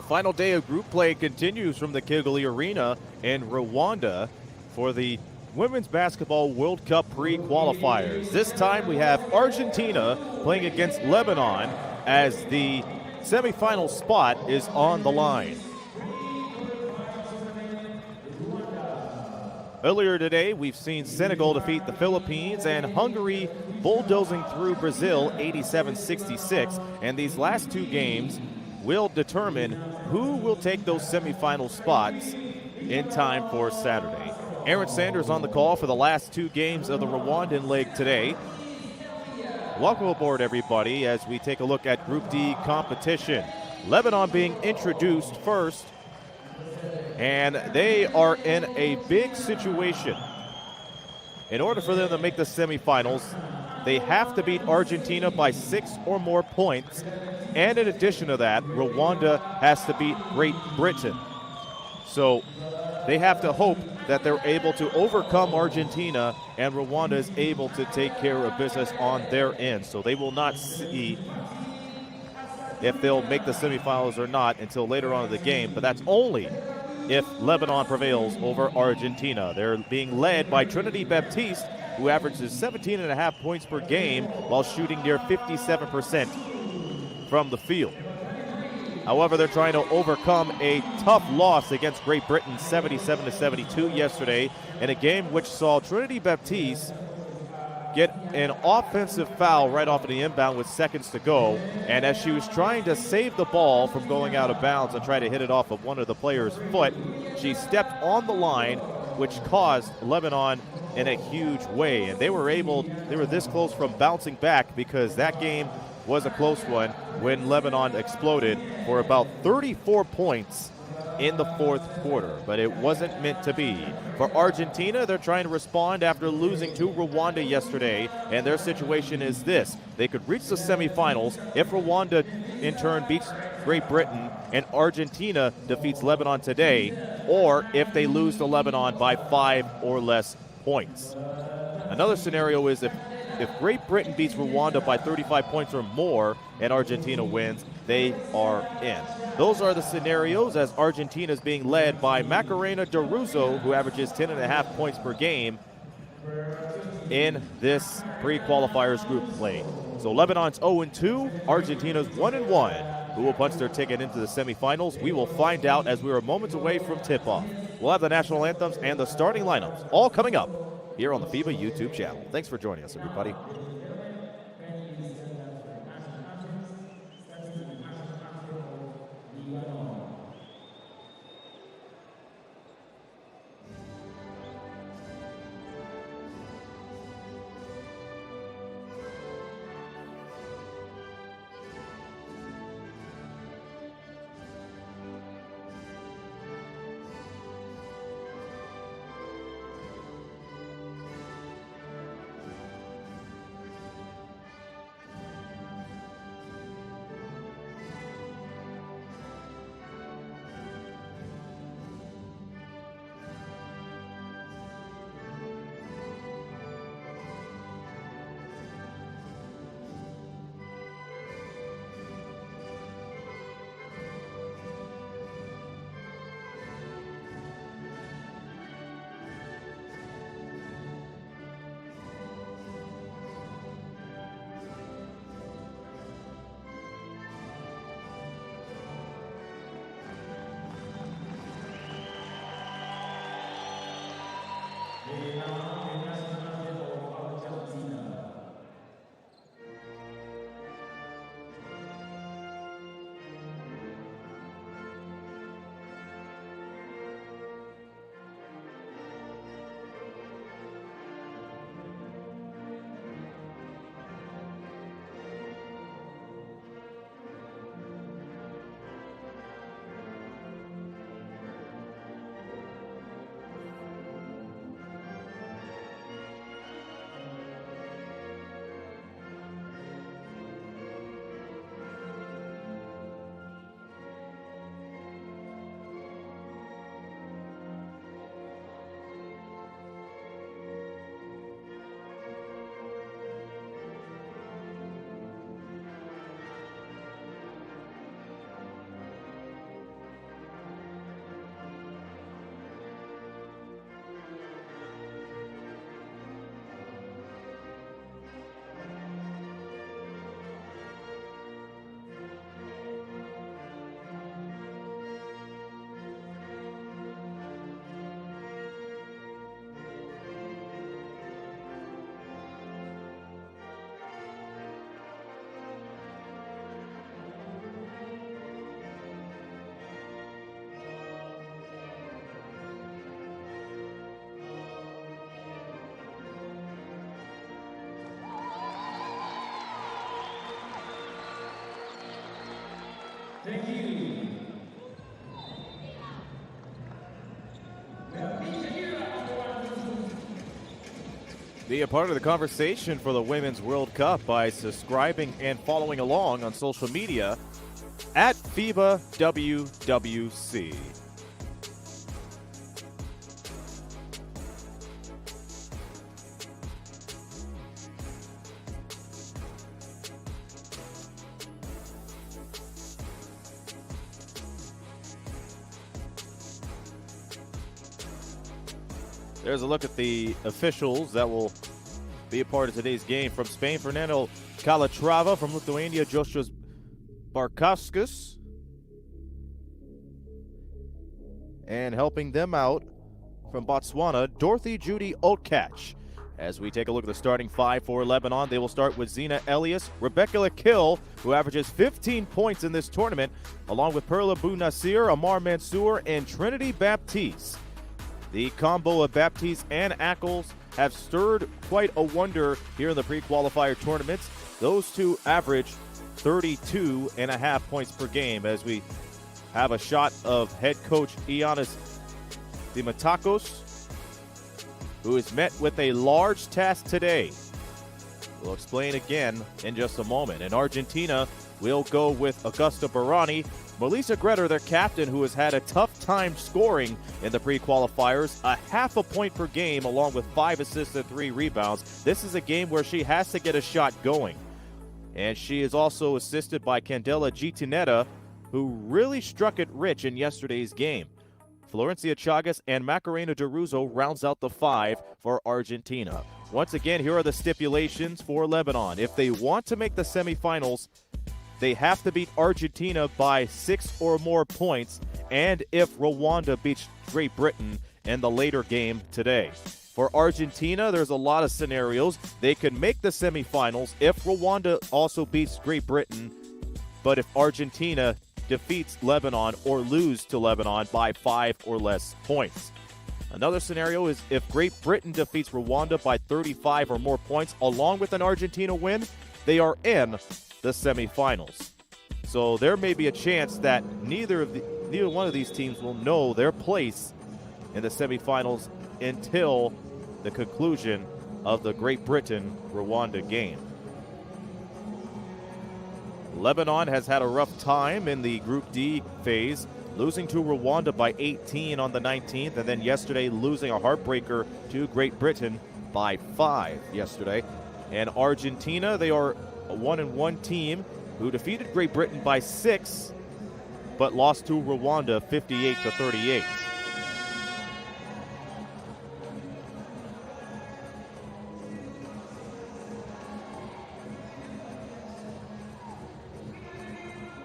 Final day of group play continues from the Kigali Arena in Rwanda for the Women's Basketball World Cup pre-qualifiers. This time we have Argentina playing against Lebanon as the semifinal spot is on the line. Earlier today, we've seen Senegal defeat the Philippines and Hungary bulldozing through Brazil 87-66. And these last two games will determine who will take those semifinal spots in time for Saturday. Aaron Sanders on the call for the last two games of the Rwandan leg today. Welcome aboard, everybody, as we take a look at Group D competition. Lebanon being introduced first, and they are in a big situation. In order for them to make the semifinals, they have to beat Argentina by 6 or more points. And in addition to that, Rwanda has to beat Great Britain. So they have to hope that they're able to overcome Argentina and Rwanda is able to take care of business on their end. So they will not see if they'll make the semifinals or not until later on in the game, but that's only if Lebanon prevails over Argentina. They're being led by Trinity Baptiste, who averages 17.5 points per game while shooting near 57% from the field. However, they're trying to overcome a tough loss against Great Britain 77-72 yesterday in a game which saw Trinity Baptiste get an offensive foul right off of the inbound with seconds to go. And as she was trying to save the ball from going out of bounds and try to hit it off of one of the players' foot, she stepped on the line, which caused Lebanon in a huge way. And they were this close from bouncing back because that game was a close one when Lebanon exploded for about 34 points in the fourth quarter, but it wasn't meant to be. For Argentina, they're trying to respond after losing to Rwanda yesterday, and their situation is this. They could reach the semifinals if Rwanda in turn beats Great Britain and Argentina defeats Lebanon today, or if they lose to Lebanon by 5 or less points. Another scenario is if Great Britain beats Rwanda by 35 points or more and Argentina wins, they are in. Those are the scenarios as Argentina is being led by Macarena Doruzo, who averages 10.5 points per game in this pre-qualifiers group play. So Lebanon's 0-2, Argentina's 1-1. Who will punch their ticket into the semifinals? We will find out as we are moments away from tip-off. We'll have the national anthems and the starting lineups all coming up here on the FIBA YouTube channel. Thanks for joining us, everybody. Be a part of the conversation for the Women's World Cup by subscribing and following along on social media at FIBA WWC. There's a look at the officials that will be a part of today's game. From Spain, Fernando Calatrava. From Lithuania, Joshua Barkauskas. And helping them out from Botswana, Dorothy Judy Otkach. As we take a look at the starting five for Lebanon, they will start with Zina Elias, Rebecca Lakil, who averages 15 points in this tournament, along with Perla Bounassir, Amar Mansour, and Trinity Baptiste. The combo of Baptiste and Ackles have stirred quite a wonder here in the pre-qualifier tournaments. Those two average 32.5 points per game, as we have a shot of head coach Ioannis Dimatakos, who is met with a large task today. We'll explain again in just a moment. In Argentina, we'll go with Augusta Barani. Melissa Gretter, their captain, who has had a tough time scoring in the pre-qualifiers, a half a point per game along with 5 assists and 3 rebounds. This is a game where she has to get a shot going. And she is also assisted by Candela Gitinetta, who really struck it rich in yesterday's game. Florencia Chagas and Macarena DeRuzo rounds out the 5 for Argentina. Once again, here are the stipulations for Lebanon. If they want to make the semifinals, they have to beat Argentina by 6 or more points, and if Rwanda beats Great Britain in the later game today. For Argentina, there's a lot of scenarios. They can make the semifinals if Rwanda also beats Great Britain, but if Argentina defeats Lebanon or lose to Lebanon by 5 or less points. Another scenario is if Great Britain defeats Rwanda by 35 or more points along with an Argentina win, they are in the semifinals. So there may be a chance that neither one of these teams will know their place in the semifinals until the conclusion of the Great Britain-Rwanda game. Lebanon has had a rough time in the Group D phase, losing to Rwanda by 18 on the 19th, and then yesterday losing a heartbreaker to Great Britain by 5 yesterday. And Argentina, they are a 1-1 team who defeated Great Britain by 6, but lost to Rwanda 58-38.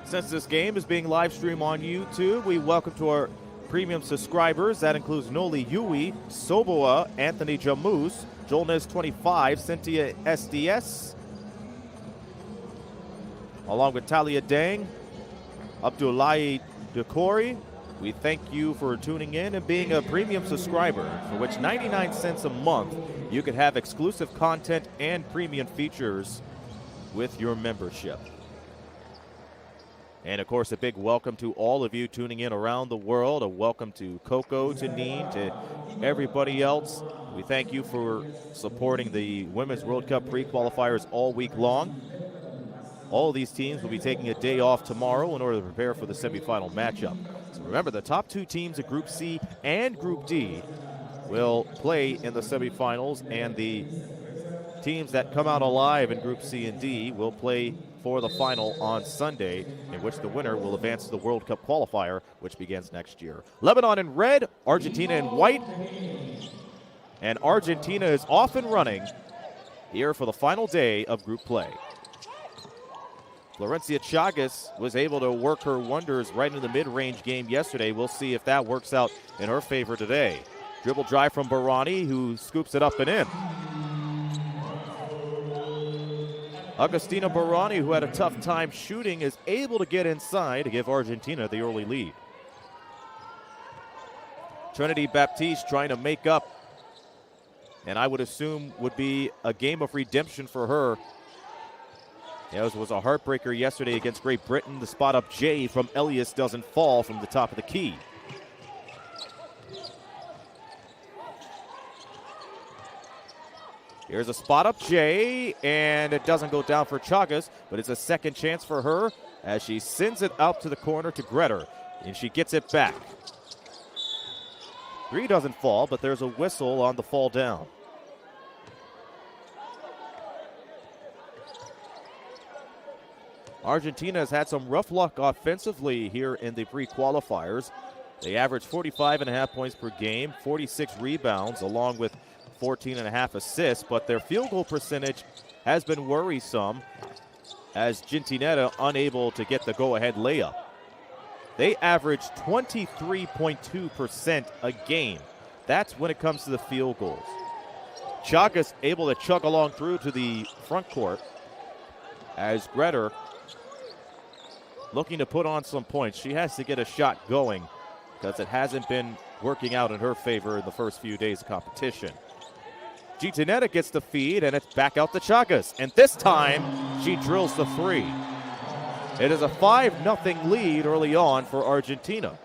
Since this game is being live streamed on YouTube, we welcome to our premium subscribers. That includes Noli Yui, Soboa, Anthony Jamus, Joelnez25, Cynthia SDS, along with Talia Dang, Abdullahi Dekori. We thank you for tuning in and being a premium subscriber, for which 99 cents a month you can have exclusive content and premium features with your membership. And, of course, a big welcome to all of you tuning in around the world. A welcome to Coco, to Neen, to everybody else. We thank you for supporting the Women's World Cup pre-qualifiers all week long. All of these teams will be taking a day off tomorrow in order to prepare for the semifinal matchup. So remember, the top 2 teams in Group C and Group D will play in the semifinals, and the teams that come out alive in Group C and D will play for the final on Sunday, in which the winner will advance to the World Cup qualifier, which begins next year. Lebanon in red, Argentina in white, and Argentina is off and running here for the final day of group play. Florencia Chagas was able to work her wonders right in the mid-range game yesterday. We'll see if that works out in her favor today. Dribble drive from Barani, who scoops it up and in. Agustina Barani, who had a tough time shooting, is able to get inside to give Argentina the early lead. Trinity Baptiste trying to make up, and I would assume would be a game of redemption for her Yeah, it was a heartbreaker yesterday against Great Britain. The spot up J from Elias doesn't fall from the top of the key. Here's a spot up J, and it doesn't go down for Chagas, but it's a second chance for her as she sends it out to the corner to Gretter, and she gets it back. 3 doesn't fall, but there's a whistle on the fall down. Argentina has had some rough luck offensively here in the pre-qualifiers. They average 45.5 points per game, 46 rebounds, along with 14.5 assists, but their field goal percentage has been worrisome as Gintinetta unable to get the go-ahead layup. They average 23.2% a game. That's when it comes to the field goals. Chagas able to chug along through to the front court as Gretter looking to put on some points. She has to get a shot going because it hasn't been working out in her favor in the first few days of competition. Gintinetta gets the feed, and it's back out to Chagas. And this time, she drills the 3. It is a 5-0 lead early on for Argentina.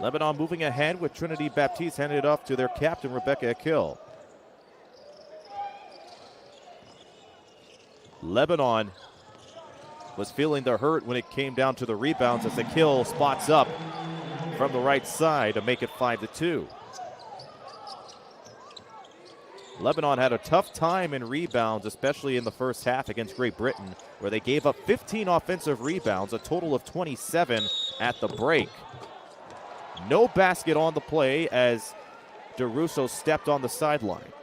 Lebanon moving ahead with Trinity Baptiste handed it off to their captain, Rebecca Akil. Lebanon was feeling the hurt when it came down to the rebounds as Akil spots up from the right side to make it 5-2. Lebanon had a tough time in rebounds, especially in the first half against Great Britain, where they gave up 15 offensive rebounds, a total of 27 at the break. No basket on the play as DeRusso stepped on the sideline.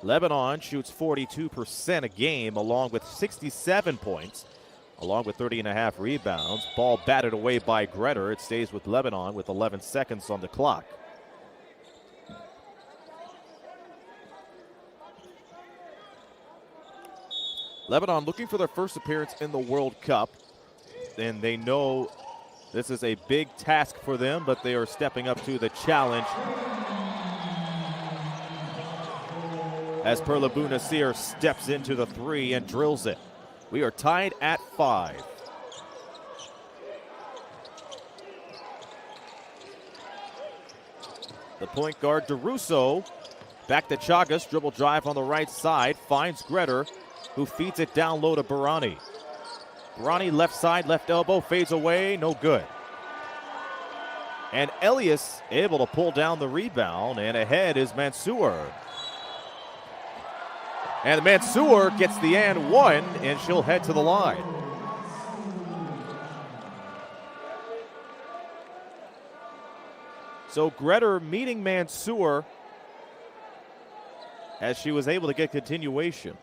Lebanon shoots 42% a game, along with 67 points, along with 30.5 rebounds. Ball batted away by Gretter. It stays with Lebanon with 11 seconds on the clock. Lebanon looking for their first appearance in the World Cup, and they know this is a big task for them, but they are stepping up to the challenge. As Perlebu Nasir steps into the 3 and drills it. We are tied at 5. The point guard, DeRusso, back to Chagas, dribble drive on the right side, finds Gretter, who feeds it down low to Barani. Barani left side, left elbow, fades away, no good. And Elias able to pull down the rebound, and ahead is Mansour. And Mansour gets the and 1, and she'll head to the line. So Gretter meeting Mansour as she was able to get continuation.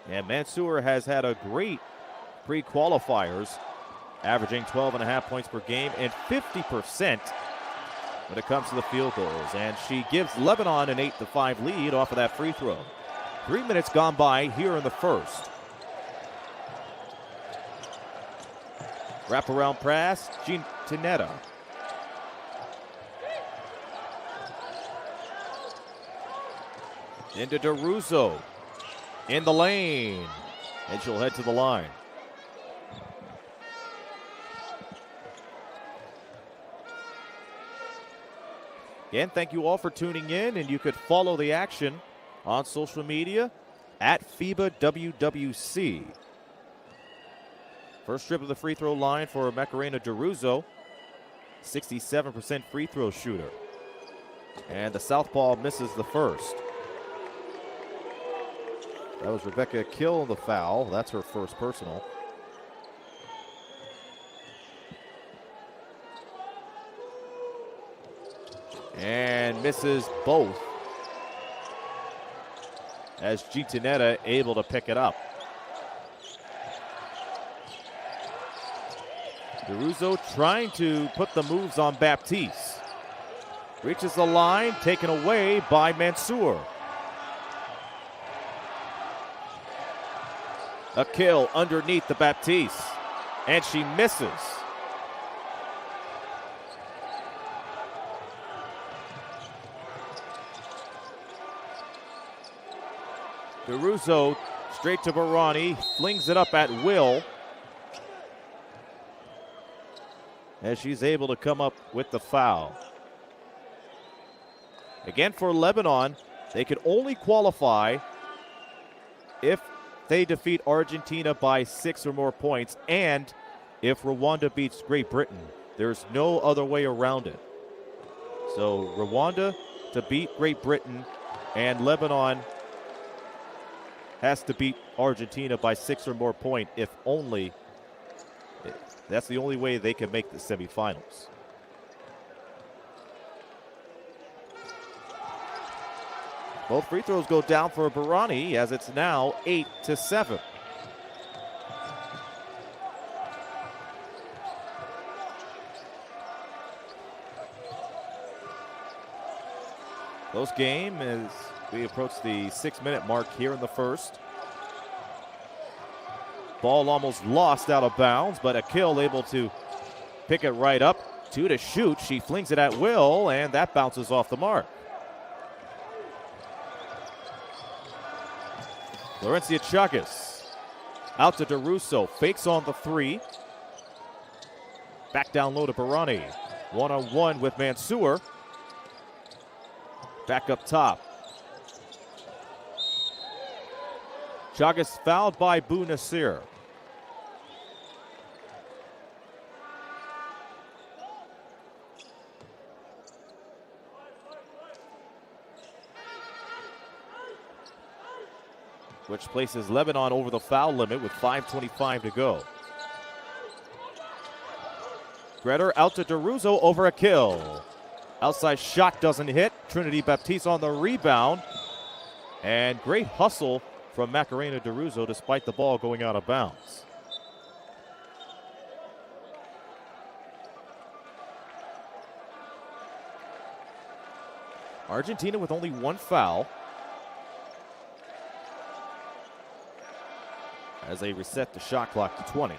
And Mansour has had a great pre-qualifiers, averaging 12.5 points per game and 50% when it comes to the field goals. And she gives Lebanon an 8-5 lead off of that free throw. 3 minutes gone by here in the first. Wraparound pass, Gintinetta. Into DeRusso. In the lane. And she'll head to the line. Again, thank you all for tuning in, and you could follow the action on social media at FIBA WWC. First trip of the free throw line for Macarena DeRusso, 67% free throw shooter. And the southpaw misses the first. That was Rebecca Kill, the foul. That's her first personal. And misses both as Gintinetta able to pick it up. DeRusso trying to put the moves on Baptiste. Reaches the line, taken away by Mansour. A kill underneath the Baptiste, and she misses. DeRusso straight to Barani, flings it up at will, as she's able to come up with the foul. Again, for Lebanon, they can only qualify if they defeat Argentina by 6 or more points, and if Rwanda beats Great Britain. There's no other way around it. So Rwanda to beat Great Britain, and Lebanon has to beat Argentina by 6 or more points, if only. That's the only way they can make the semifinals. Both free throws go down for Barani, as it's now 8-7. Close game as we approach the 6-minute mark here in the first. Ball almost lost out of bounds, but Akil able to pick it right up. 2 to shoot. She flings it at will, and that bounces off the mark. Florencia Chagas out to DeRusso. Fakes on the 3. Back down low to Barani. One-on-one with Mansour. Back up top. Chagas fouled by Bou Nasir. Which places Lebanon over the foul limit with 5:25 to go. Gretter out to DeRusso over Akil. Outside shot doesn't hit. Trinity Baptiste on the rebound. And great hustle from Macarena DeRusso despite the ball going out of bounds. Argentina with only 1 foul as they reset the shot clock to 20.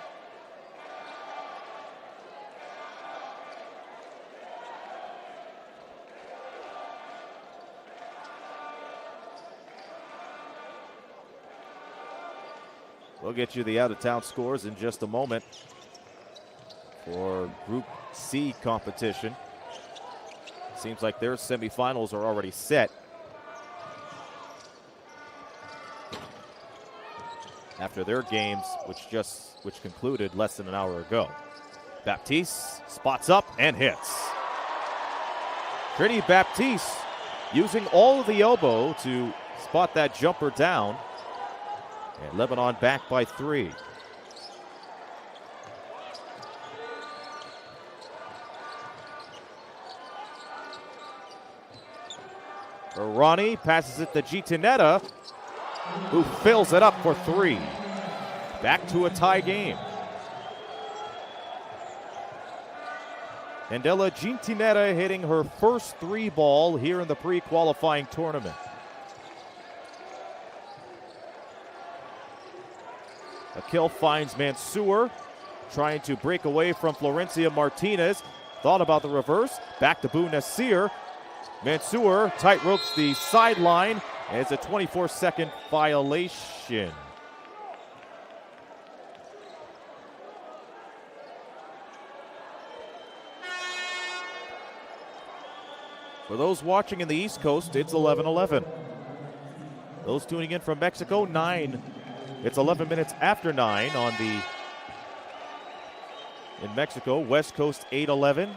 We'll get you the out-of-town scores in just a moment for Group C competition. Seems like their semifinals are already set after their games, which concluded less than an hour ago. Baptiste spots up and hits. Trinity Baptiste using all of the elbow to spot that jumper down. And Lebanon back by 3. Barani passes it to Gitanetta, who fills it up for 3. Back to a tie game. Candela Gitanetta hitting her first 3 ball here in the pre-qualifying tournament. Akil finds Mansour, trying to break away from Florencia Martinez. Thought about the reverse. Back to Bou Nasir. Mansour tight ropes the sideline. And it's a 24-second violation. For those watching in the East Coast, it's 11:11. Those tuning in from Mexico, 9. It's 11 minutes after 9 in Mexico. West Coast 8:11.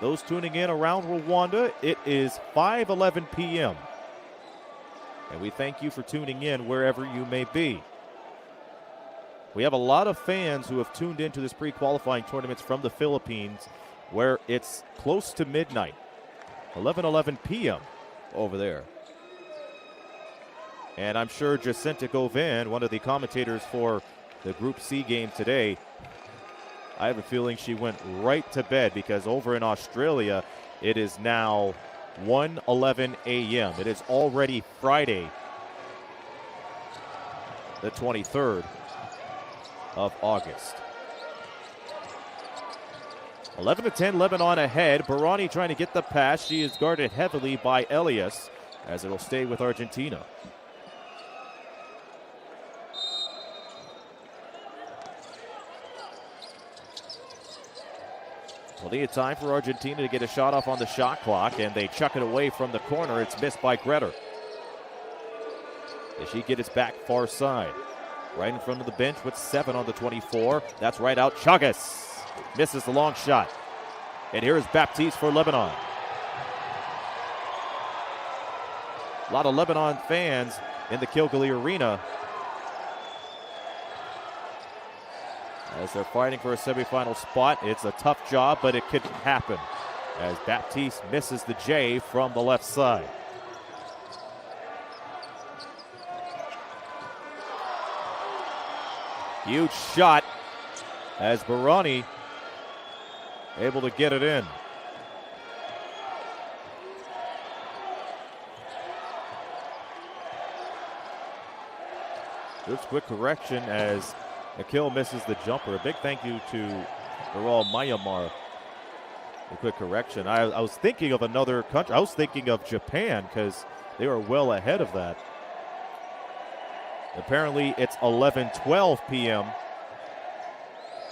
Those tuning in around Rwanda, it is 5:11 p.m. And we thank you for tuning in wherever you may be. We have a lot of fans who have tuned into this pre-qualifying tournaments from the Philippines, where it's close to midnight, 11:11 p.m. over there. And I'm sure Jacinta Govin, one of the commentators for the Group C game today, I have a feeling she went right to bed, because over in Australia, it is now 1:11 a.m. It is already Friday. the 23rd of August. 11-10, Lebanon ahead. Barani trying to get the pass. She is guarded heavily by Elias, as it'll stay with Argentina. Plenty of time for Argentina to get a shot off on the shot clock, and they chuck it away from the corner. It's missed by Gretter. As she gets it back far side. Right in front of the bench with 7 on the 24. That's right out. Chagas misses the long shot. And here is Baptiste for Lebanon. A lot of Lebanon fans in the Kilgalea Arena as they're fighting for a semifinal spot. It's a tough job, but it could happen as Baptiste misses the J from the left side. Huge shot as Barani able to get it in. Good quick correction as Akil misses the jumper. A big thank you to Viral Myanmar. A quick correction. I was thinking of another country. I was thinking of Japan because they were well ahead of that. Apparently it's 11:12 p.m.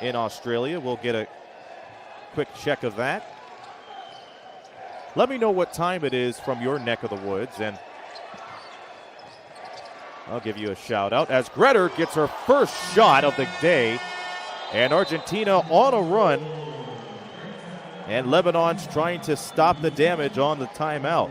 in Australia. We'll get a quick check of that. Let me know what time it is from your neck of the woods, and I'll give you a shout out as Gretter gets her first shot of the day, and Argentina on a run, and Lebanon's trying to stop the damage on the timeout.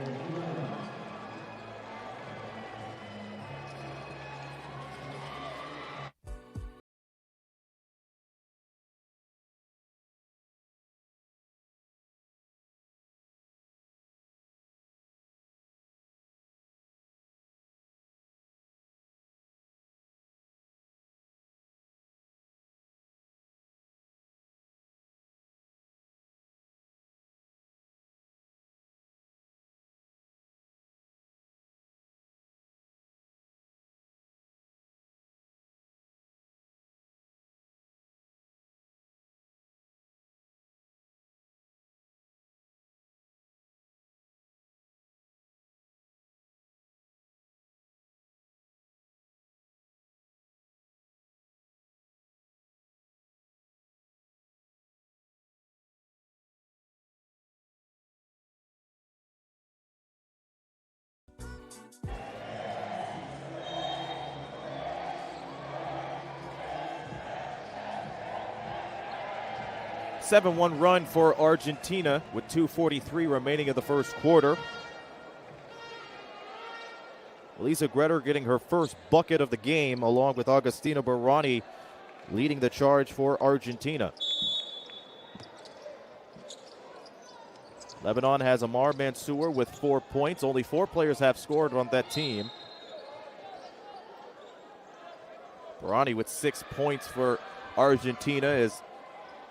A 7-1 run for Argentina with 2:43 remaining in the first quarter. Lisa Gretter getting her first bucket of the game along with Agustina Barani leading the charge for Argentina. Lebanon has Amar Mansour with 4 points. Only 4 players have scored on that team. Barani with 6 points for Argentina as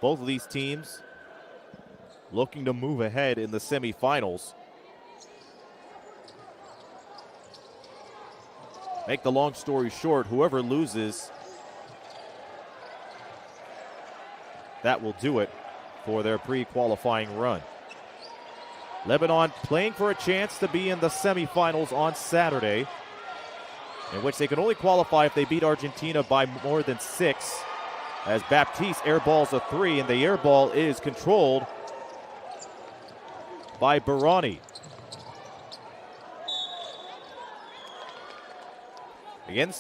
both of these teams looking to move ahead in the semifinals. Make the long story short, whoever loses, that will do it for their pre-qualifying run. Lebanon playing for a chance to be in the semifinals on Saturday, in which they can only qualify if they beat Argentina by more than 6. As Baptiste airballs a 3, and the airball is controlled by Barani. Again,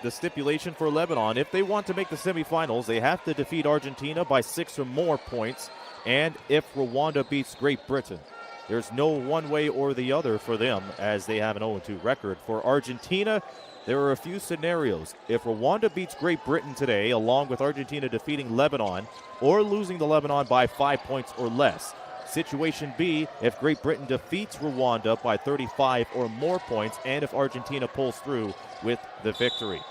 the stipulation for Lebanon, if they want to make the semifinals, they have to defeat Argentina by 6 or more points, and if Rwanda beats Great Britain. There's no one way or the other for them as they have an 0-2 record. For Argentina, there are a few scenarios. If Rwanda beats Great Britain today, along with Argentina defeating Lebanon, or losing to Lebanon by 5 points or less. Situation B, if Great Britain defeats Rwanda by 35 or more points, and if Argentina pulls through with the victory.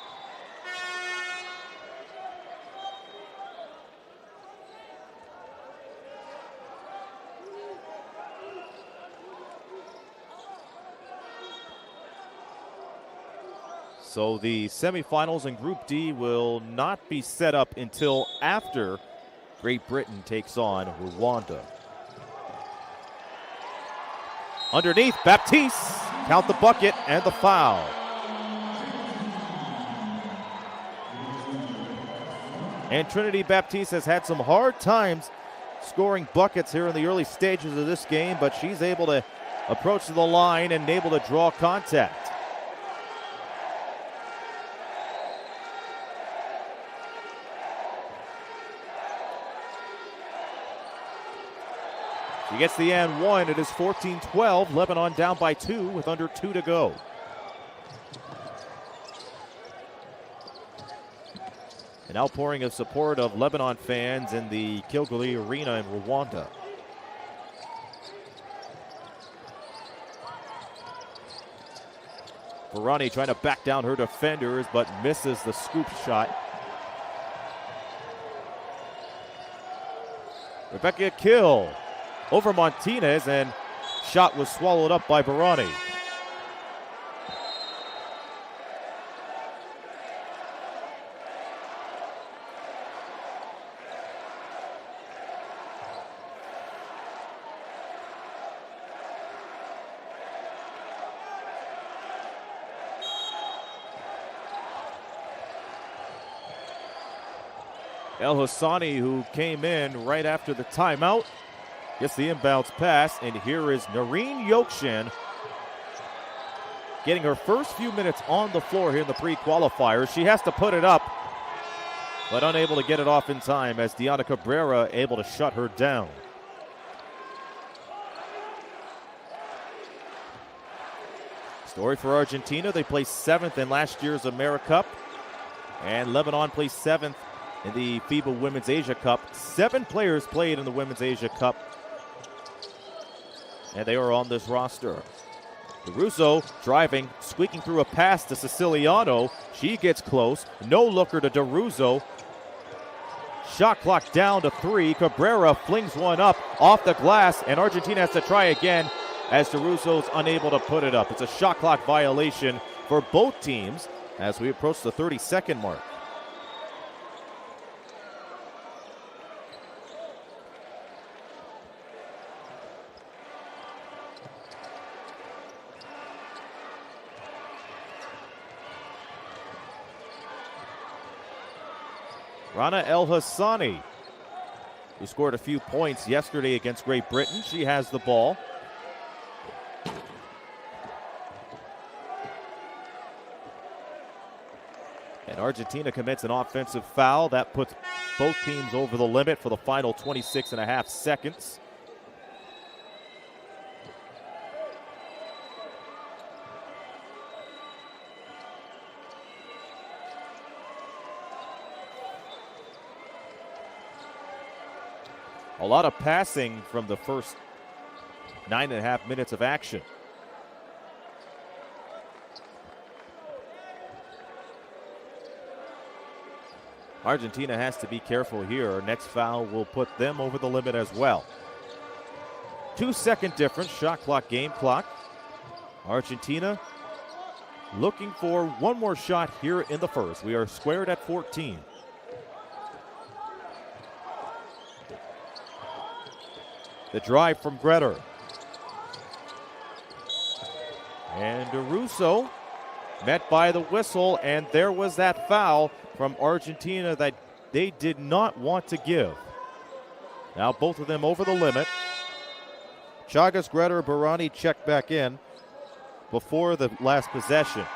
So the semifinals in Group D will not be set up until after Great Britain takes on Rwanda. Underneath, Baptiste, count the bucket and the foul. And Trinity Baptiste has had some hard times scoring buckets here in the early stages of this game, but she's able to approach the line and able to draw contact. She gets the and one. It is 14-12. Lebanon down by 2 with under 2 to go. An outpouring of support of Lebanon fans in the Kilgali Arena in Rwanda. Barani trying to back down her defenders, but misses the scoop shot. Rebecca Kill over Martinez, and shot was swallowed up by Barani. El Hassani, who came in right after the timeout, gets the inbounds pass, and here is Noreen Yokshin getting her first few minutes on the floor here in the pre-qualifiers. She has to put it up, but unable to get it off in time as Diana Cabrera able to shut her down. Story for Argentina, they placed 7th in last year's AmeriCup, and Lebanon placed 7th in the FIBA Women's Asia Cup. 7 players played in the Women's Asia Cup, and they are on this roster. DeRusso driving, squeaking through a pass to Siciliano. She gets close. No looker to DeRusso. Shot clock down to 3. Cabrera flings one up off the glass, and Argentina has to try again as DeRusso's unable to put it up. It's a shot clock violation for both teams as we approach the 30-second mark. Rana El Hassani, who scored a few points yesterday against Great Britain. She has the ball. And Argentina commits an offensive foul. That puts both teams over the limit for the final 26.5 seconds. A lot of passing from the first 9.5 minutes of action. Argentina has to be careful here. Next foul will put them over the limit as well. 2-second difference, shot clock, game clock. Argentina looking for one more shot here in the first. We are squared at 14. The drive from Gretter. And DeRusso met by the whistle, and there was that foul from Argentina that they did not want to give. Now both of them over the limit. Chagas, Gretter, Barani checked back in before the last possession.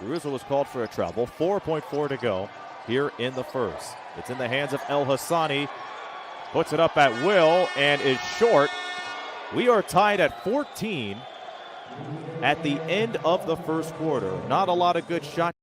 DeRusso was called for a travel. 4.4 to go here in the first. It's in the hands of El Hassani. Puts it up at will and is short. We are tied at 14 at the end of the first quarter. Not a lot of good shots.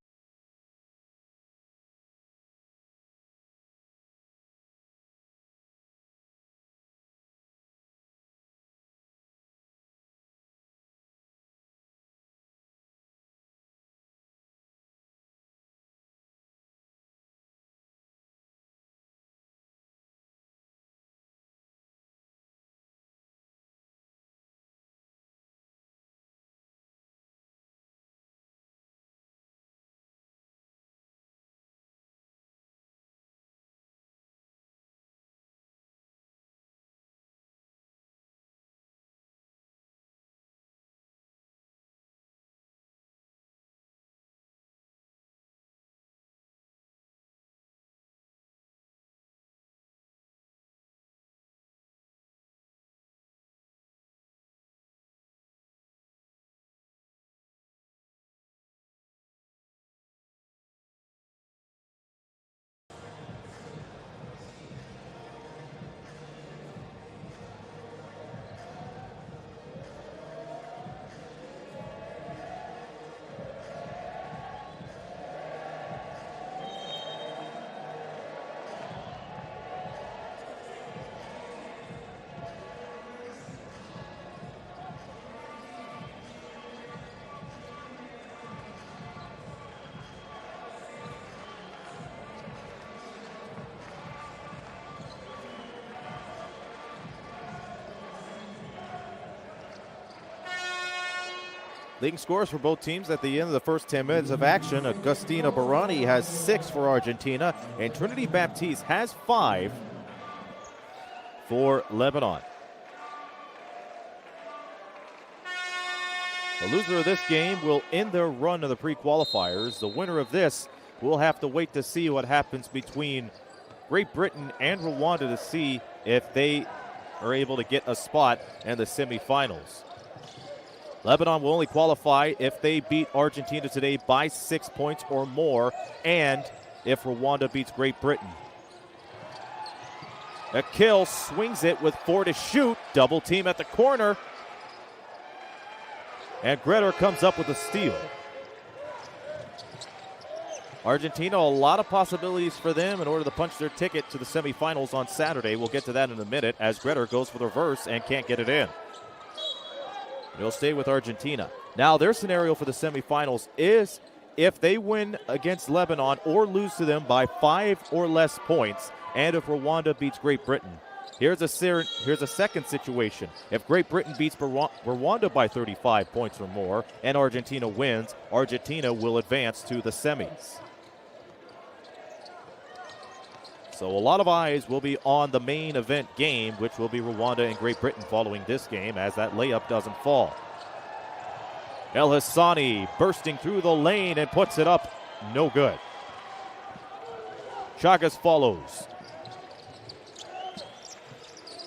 Leading scores for both teams at the end of the first 10 minutes of action. Agustina Barani has 6 for Argentina, and Trinity Baptiste has 5 for Lebanon. The loser of this game will end their run of the pre-qualifiers. The winner of this will have to wait to see what happens between Great Britain and Rwanda to see if they are able to get a spot in the semifinals. Lebanon will only qualify if they beat Argentina today by 6 points or more, and if Rwanda beats Great Britain. Akil swings it with 4 to shoot. Double team at the corner. And Gretter comes up with a steal. Argentina, a lot of possibilities for them in order to punch their ticket to the semifinals on Saturday. We'll get to that in a minute as Gretter goes for the reverse and can't get it in. He'll stay with Argentina. Now their scenario for the semifinals is if they win against Lebanon or lose to them by 5 or less points, and if Rwanda beats Great Britain. Here's a second situation. If Great Britain beats Rwanda by 35 points or more and Argentina wins, Argentina will advance to the semis. So a lot of eyes will be on the main event game, which will be Rwanda and Great Britain following this game as that layup doesn't fall. El Hassani bursting through the lane and puts it up. No good. Chagas follows.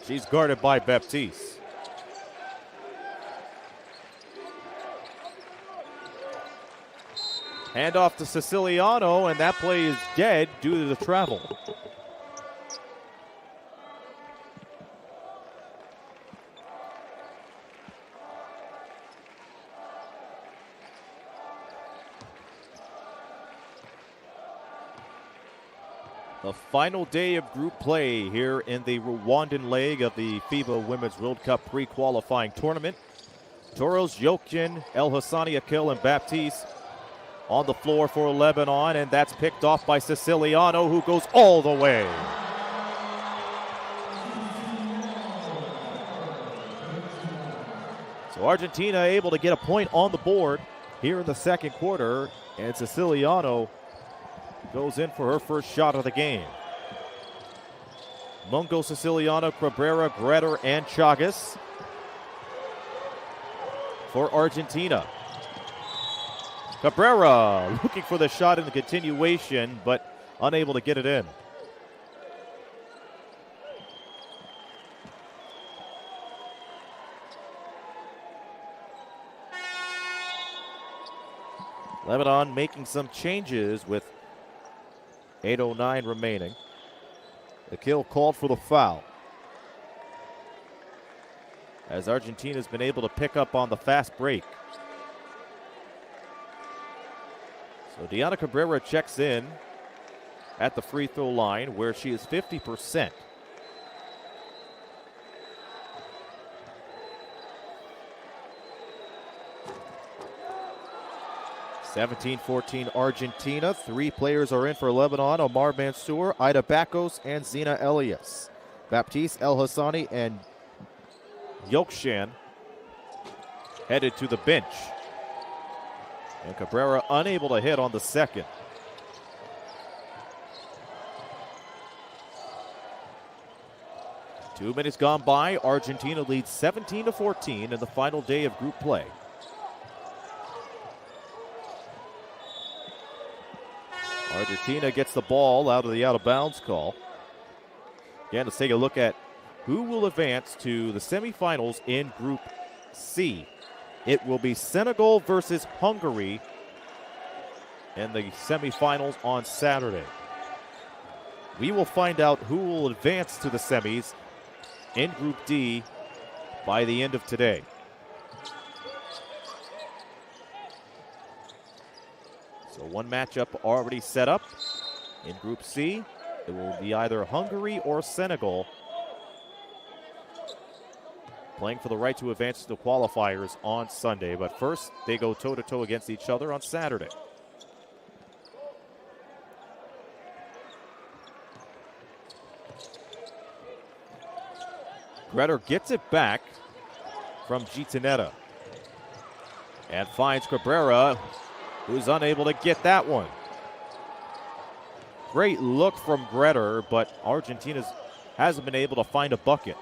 She's guarded by Baptiste. Handoff to Siciliano, and that play is dead due to the travel. The final day of group play here in the Rwandan leg of the FIBA Women's World Cup pre-qualifying tournament. Toros, Yokchin, El Hassani, Akil, and Baptiste on the floor for Lebanon, and that's picked off by Siciliano, who goes all the way. So Argentina able to get a point on the board here in the second quarter, and Siciliano goes in for her first shot of the game. Mungo, Siciliano, Cabrera, Gretter, and Chagas for Argentina. Cabrera looking for the shot in the continuation, but unable to get it in. Lebanon making some changes with 8:09 remaining. Akil called for the foul, as Argentina's been able to pick up on the fast break. So Diana Cabrera checks in at the free throw line, where she is 50%. (17-14) Argentina. 3 players are in for Lebanon: Omar Mansour, Ida Bakos, and Zina Elias. Baptiste, El Hassani, and Yokshan headed to the bench. And Cabrera unable to hit on the second. Two minutes gone by. Argentina leads 17-14 in the final day of group play. Argentina gets the ball out of the out-of-bounds call. Again, let's take a look at who will advance to the semifinals in Group C. It will be Senegal versus Hungary in the semifinals on Saturday. We will find out who will advance to the semis in Group D by the end of today. So one matchup already set up in Group C. It will be either Hungary or Senegal playing for the right to advance to the qualifiers on Sunday. But first, they go toe-to-toe against each other on Saturday. Gretter gets it back from Gitanetta. and finds Cabrera, who's unable to get that one. Great look from Gretter, but Argentina hasn't been able to find a bucket.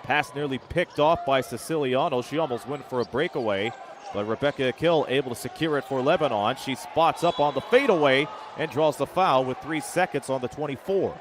Pass nearly picked off by Siciliano. She almost went for a breakaway, but Rebecca Akil able to secure it for Lebanon. She spots up on the fadeaway and draws the foul with 3 seconds on the 24.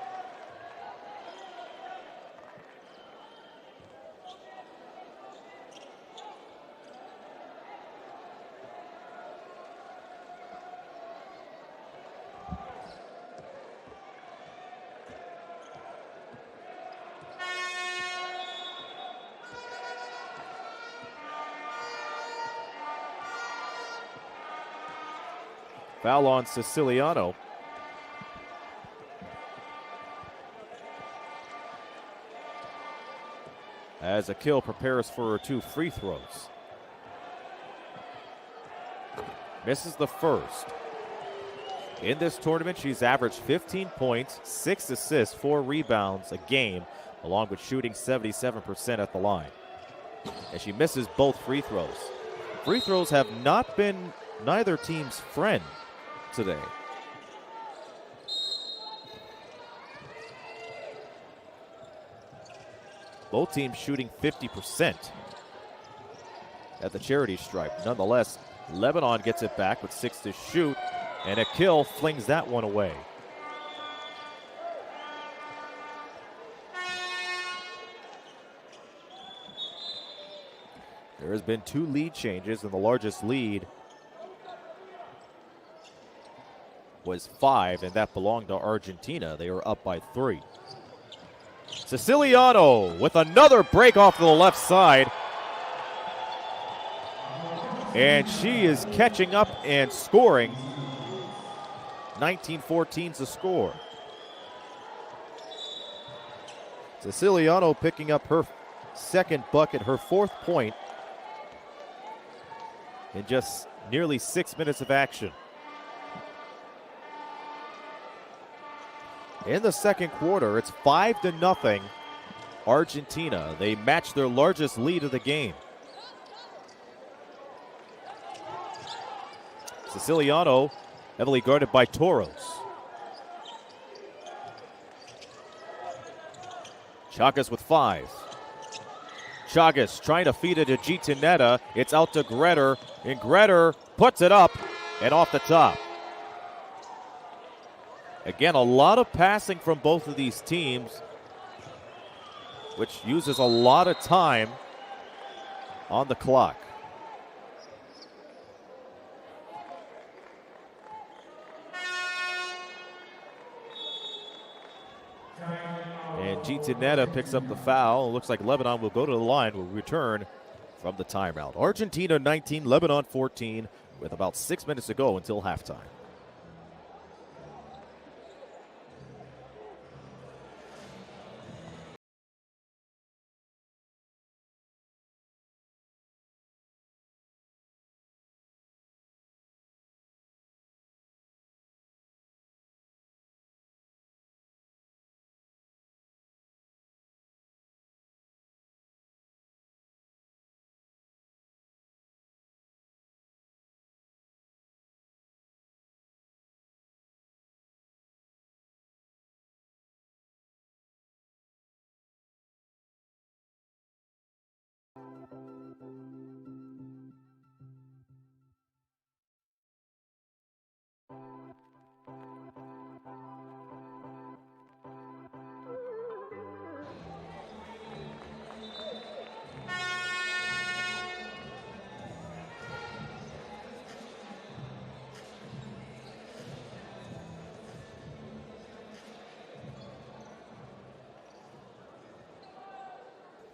Foul on Siciliano. As Akil prepares for her 2 free throws. Misses the first. In this tournament, she's averaged 15 points, 6 assists, 4 rebounds a game, along with shooting 77% at the line. And she misses both free throws. Free throws have not been neither team's friend today. Both teams shooting 50% at the charity stripe. Nonetheless, Lebanon gets it back with 6 to shoot, and Akil flings that one away. There has been 2 lead changes, and the largest lead was 5, and that belonged to Argentina. They were up by 3. Siciliano with another break off to the left side. And she is catching up and scoring. 19-14's the score. Siciliano picking up her second bucket, her 4th point in just nearly 6 minutes of action. In the second quarter, it's 5-0 Argentina. They match their largest lead of the game. Siciliano heavily guarded by Toros. Chagas with 5. Chagas trying to feed it to Gitanetta. It's out to Gretter, and Gretter puts it up and off the top. Again, a lot of passing from both of these teams, which uses a lot of time on the clock. And Gitanetta picks up the foul. It looks like Lebanon will go to the line. Will return from the timeout. Argentina 19, Lebanon 14, with about 6 minutes to go until halftime.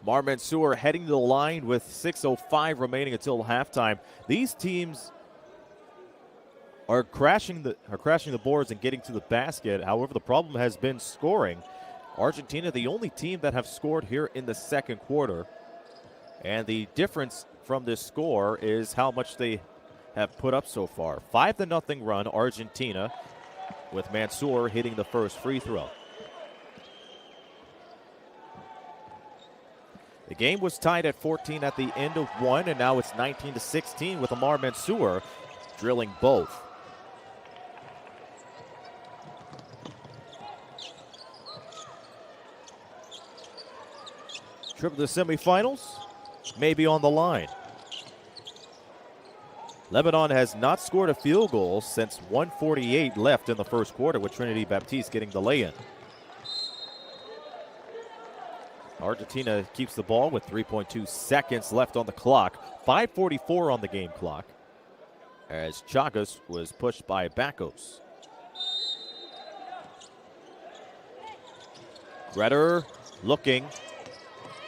Mar Mansour heading to the line with 6:05 remaining until halftime. These teams are crashing the boards and getting to the basket. However, the problem has been scoring. Argentina, the only team that have scored here in the second quarter. And the difference from this score is how much they have put up so far. 5-0 run, Argentina, with Mansour hitting the first free throw. The game was tied at 14 at the end of one, and now it's 19-16 with Amar Mansour drilling both. Trip to the semifinals may be on the line. Lebanon has not scored a field goal since 1:48 left in the first quarter, with Trinity Baptiste getting the lay-in. Argentina keeps the ball with 3.2 seconds left on the clock. 5:44 on the game clock as Chagas was pushed by Bakos. Greder looking.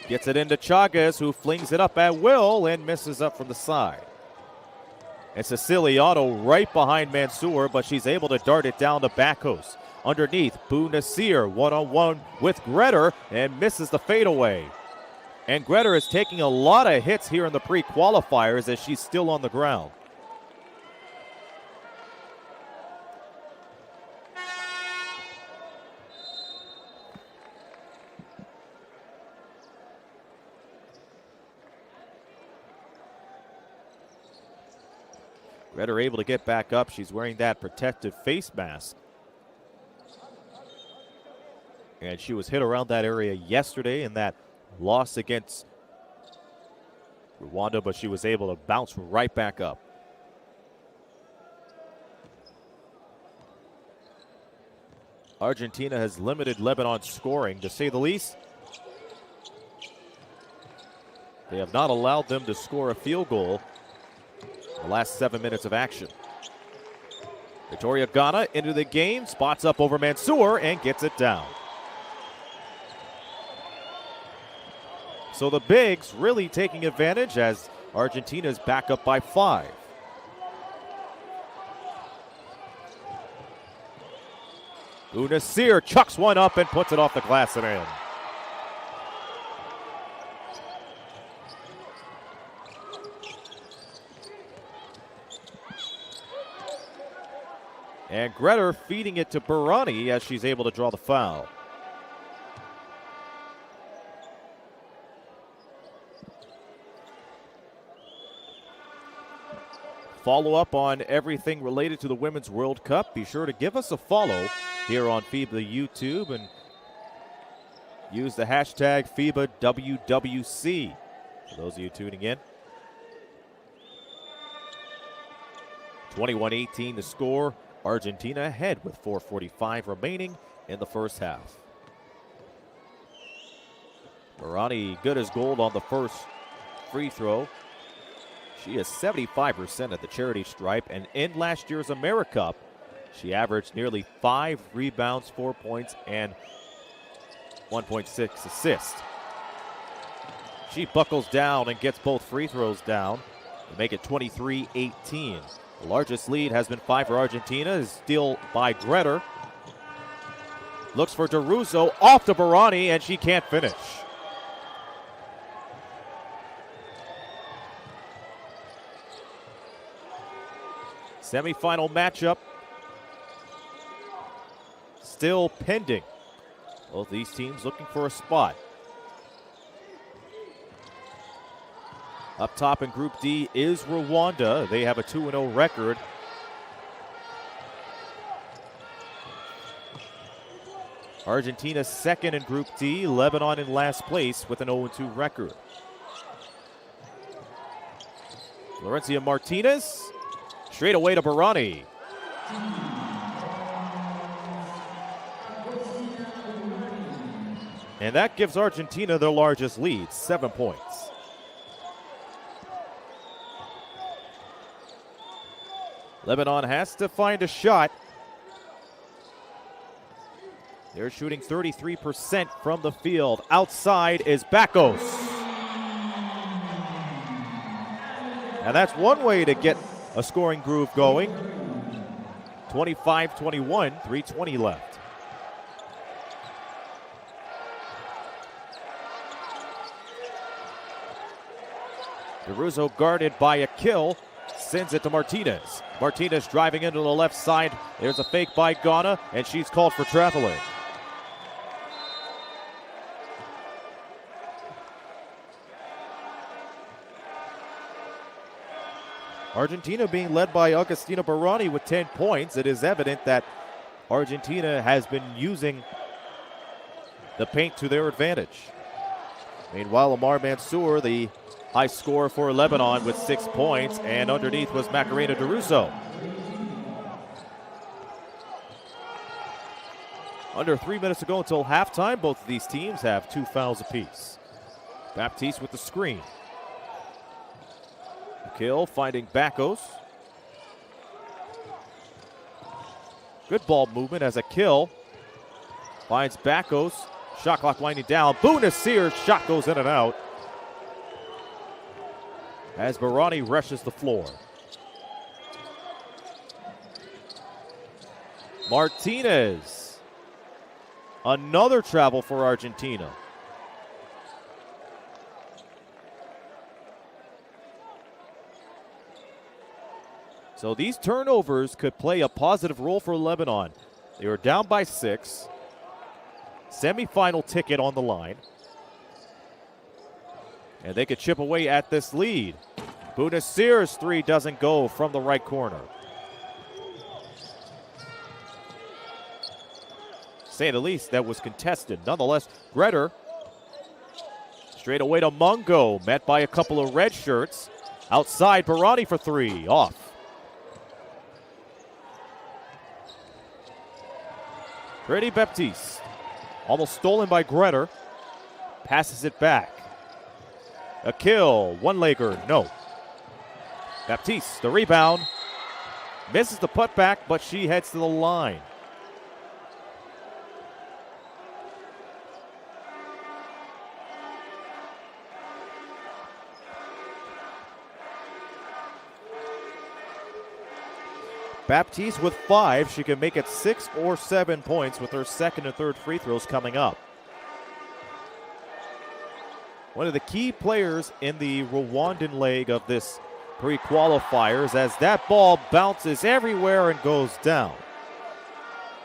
Gets it into Chagas, who flings it up at will and misses up from the side. And Siciliano right behind Mansour, but she's able to dart it down to Bakos. Underneath, Bou Nasir one-on-one with Greder and misses the fadeaway. And Greder is taking a lot of hits here in the pre-qualifiers as she's still on the ground. Greder able to get back up. She's wearing that protective face mask. And she was hit around that area yesterday in that loss against Rwanda, but she was able to bounce right back up. Argentina has limited Lebanon's scoring, to say the least. They have not allowed them to score a field goal the last 7 minutes of action. Victoria Ghana into the game, spots up over Mansour and gets it down. So the bigs really taking advantage as Argentina's back up by 5. Bou Nasir chucks one up and puts it off the glass and in. And Greder feeding it to Barani as she's able to draw the foul. Follow up on everything related to the Women's World Cup. Be sure to give us a follow here on FIBA YouTube and use the hashtag FIBAWWC for those of you tuning in. 21-18 the score. Argentina ahead with 4:45 remaining in the first half. Barani good as gold on the first free throw. She is 75% at the charity stripe, and in last year's AmeriCup, she averaged nearly 5 rebounds, 4 points, and 1.6 assists. She buckles down and gets both free throws down to make it 23-18. The largest lead has been 5 for Argentina, is steal by Greder. Looks for DeRusso, off to Barani, and she can't finish. Semifinal matchup still pending. Both these teams looking for a spot. Up top in Group D is Rwanda. They have a 2-0 record. Argentina second in Group D. Lebanon in last place with an 0-2 record. Florencia Martinez straight away to Barani. And that gives Argentina their largest lead, 7 points. Lebanon has to find a shot. They're shooting 33% from the field. Outside is Bakos. And that's one way to get a scoring groove going. 25-21, 3:20 left. DeRusso guarded by a kill. Sends it to Martinez. Martinez driving into the left side. There's a fake by Ghana, and she's called for traveling. Argentina being led by Agustina Barani with 10 points. It is evident that Argentina has been using the paint to their advantage. Meanwhile, Amar Mansour, the high scorer for Lebanon, with 6 points, and underneath was Macarena DeRusso. Under 3 minutes to go until halftime. Both of these teams have 2 fouls apiece. Baptiste with the screen. Kill finding Bakos. Good ball movement as a kill finds Bakos. Shot clock winding down. Bounasir's shot goes in and out as Barani rushes the floor. Martinez. Another travel for Argentina. So these turnovers could play a positive role for Lebanon. They were down by 6. Semi-final ticket on the line. And they could chip away at this lead. Bounasir's 3 doesn't go from the right corner. Say the least, that was contested. Nonetheless, Greder straight away to Mungo, met by a couple of red shirts. Outside, Barani for 3, off. Pretty Baptiste, almost stolen by Greder, passes it back. A kill, one-legger, no. Baptiste, the rebound, misses the putback, but she heads to the line. Baptiste with 5. She can make it 6 or 7 points with her second and third free throws coming up. One of the key players in the Rwandan leg of this pre-qualifiers as that ball bounces everywhere and goes down.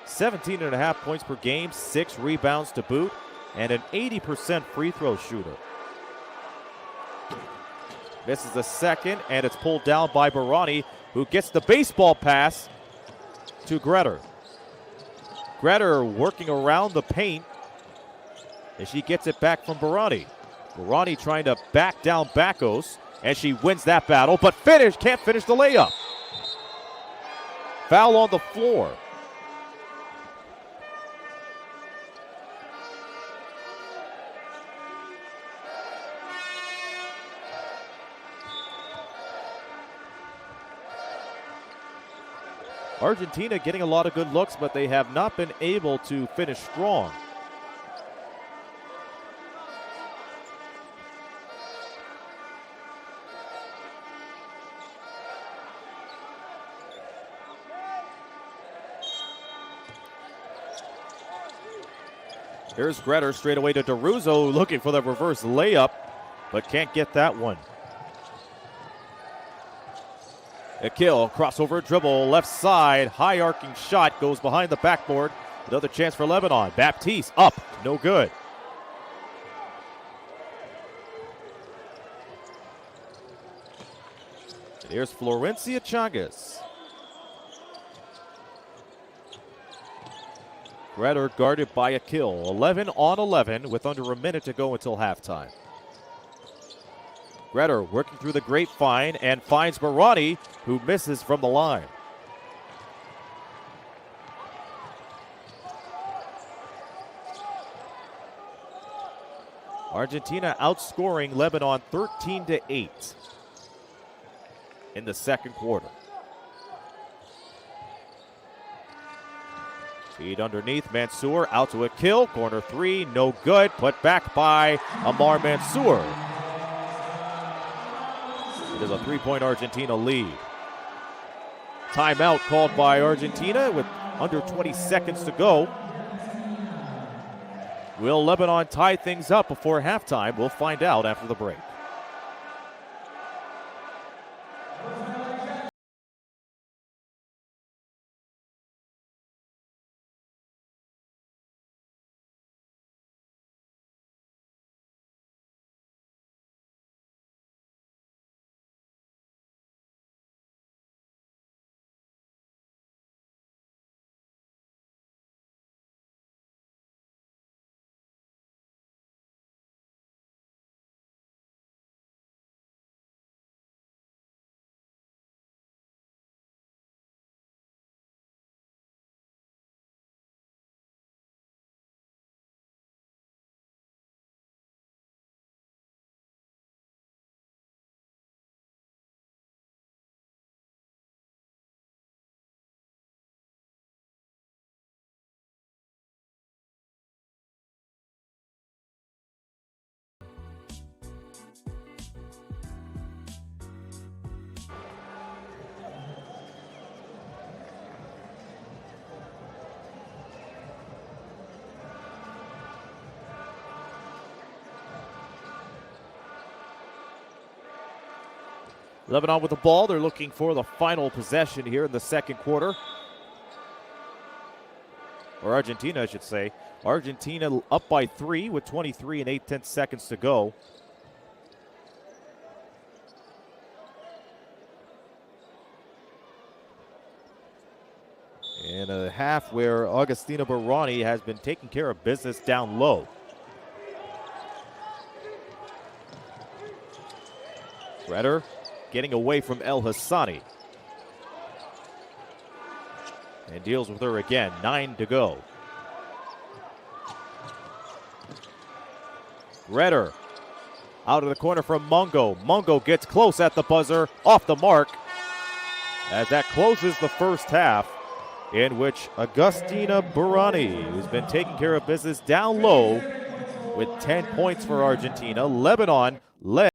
17.5 points per game, 6 rebounds to boot, and an 80% free throw shooter. Misses the second, and it's pulled down by Barani, who gets the baseball pass to Greder. Greder working around the paint as she gets it back from Barani. Barani trying to back down Bakos, and she wins that battle, but can't finish the layup. Foul on the floor. Argentina getting a lot of good looks, but they have not been able to finish strong. Here's Greder straight away to DeRusso, looking for the reverse layup, but can't get that one. A kill, crossover dribble, left side, high arcing shot, goes behind the backboard. Another chance for Lebanon. Baptiste up, no good. And here's Florencia Chagas. Greder guarded by a kill. 11 on 11 with under a minute to go until halftime. Greder working through the grapevine and finds Barani, who misses from the line. Argentina outscoring Lebanon 13-8 in the second quarter. Feed underneath, Mansour out to a kill. Corner 3, no good. Put back by Amar Mansour. It is a 3-point Argentina lead. Timeout called by Argentina with under 20 seconds to go. Will Lebanon tie things up before halftime? We'll find out after the break. Lebanon with the ball. They're looking for the final possession here in the second quarter. Or Argentina, I should say. Argentina up by 3 with 23 and 8/10 seconds to go. In a half where Agostina Barani has been taking care of business down low. Redder getting away from El Hassani. And deals with her again. 9 to go. Redder out of the corner from Mungo. Mungo gets close at the buzzer. Off the mark. As that closes the first half, in which Agostina Barani, who's been taking care of business down low with 10 points for Argentina. Lebanon led.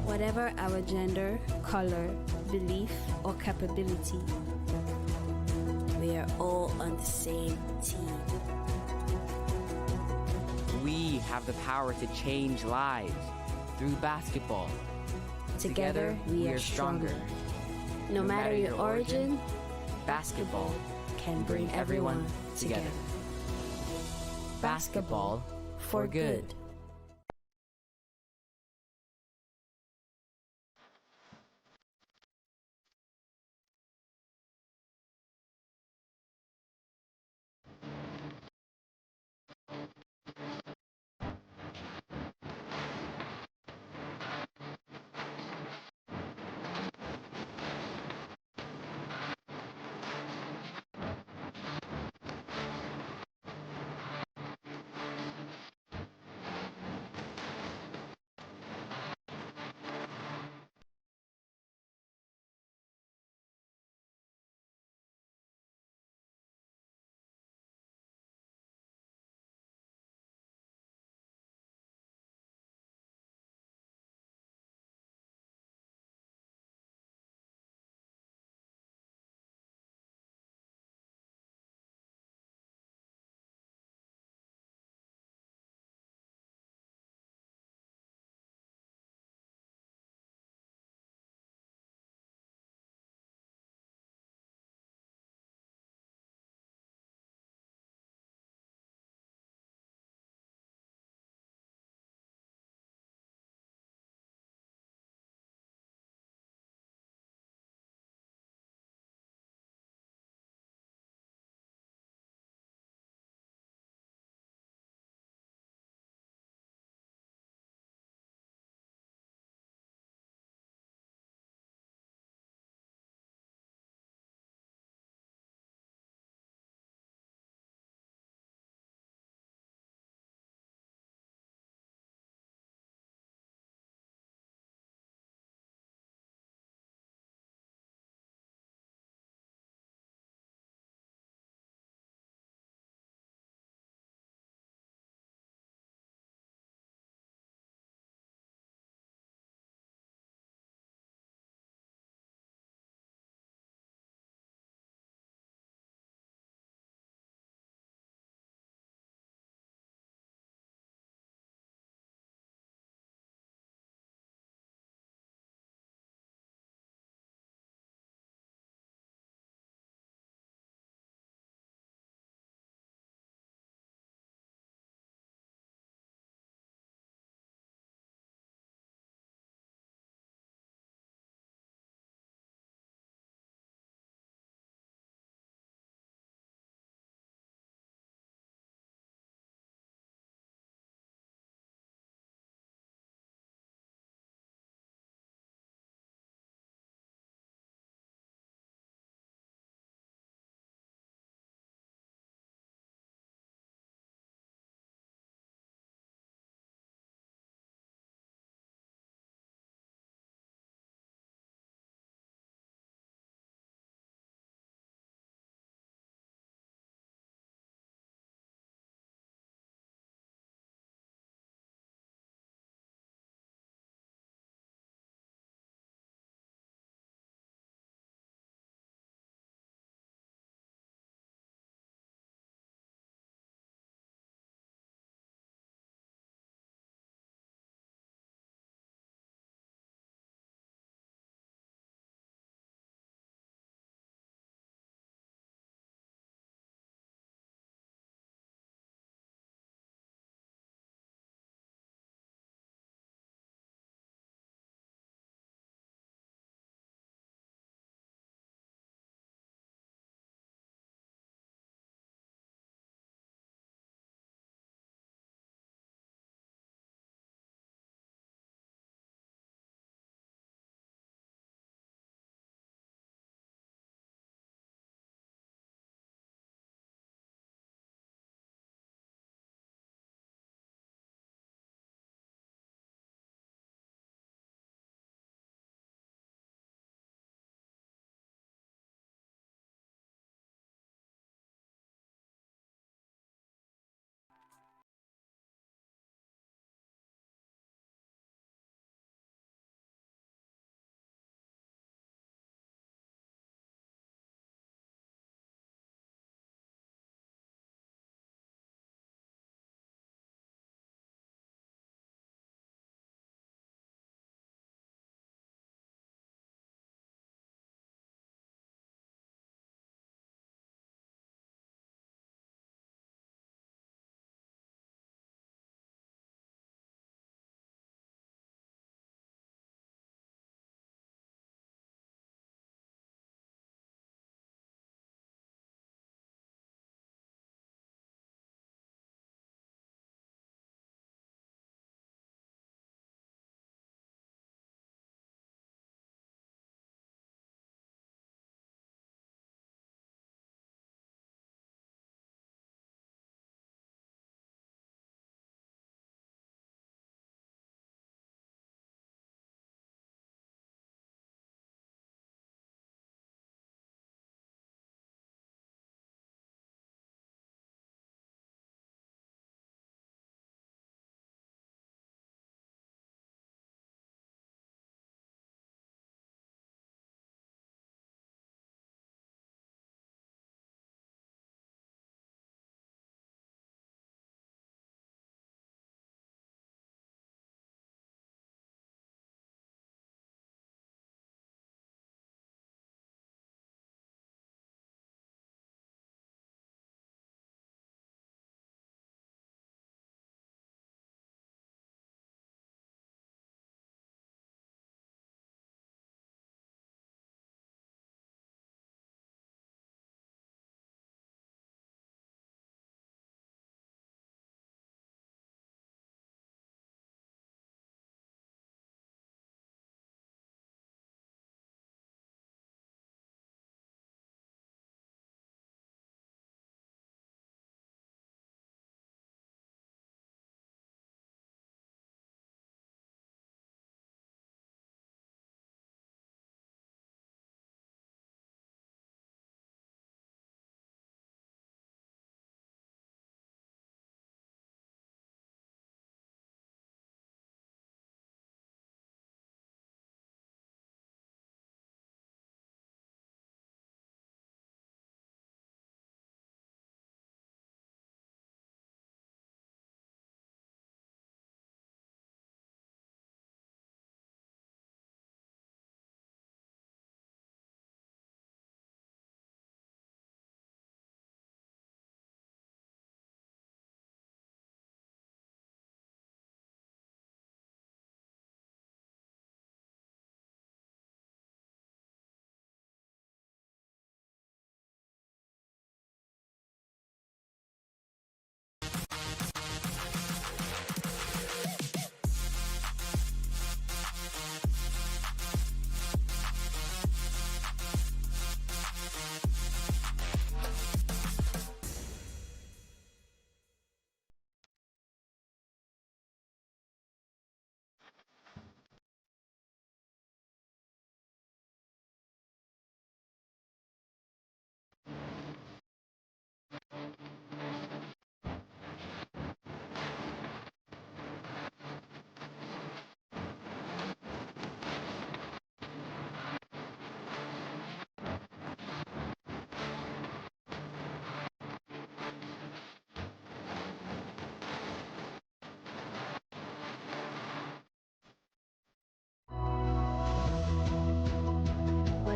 Whatever our gender, color, belief, or capability, we are all on the same team. We have the power to change lives through basketball. Together, we are stronger. No matter your origin, basketball can bring everyone together. Basketball for good.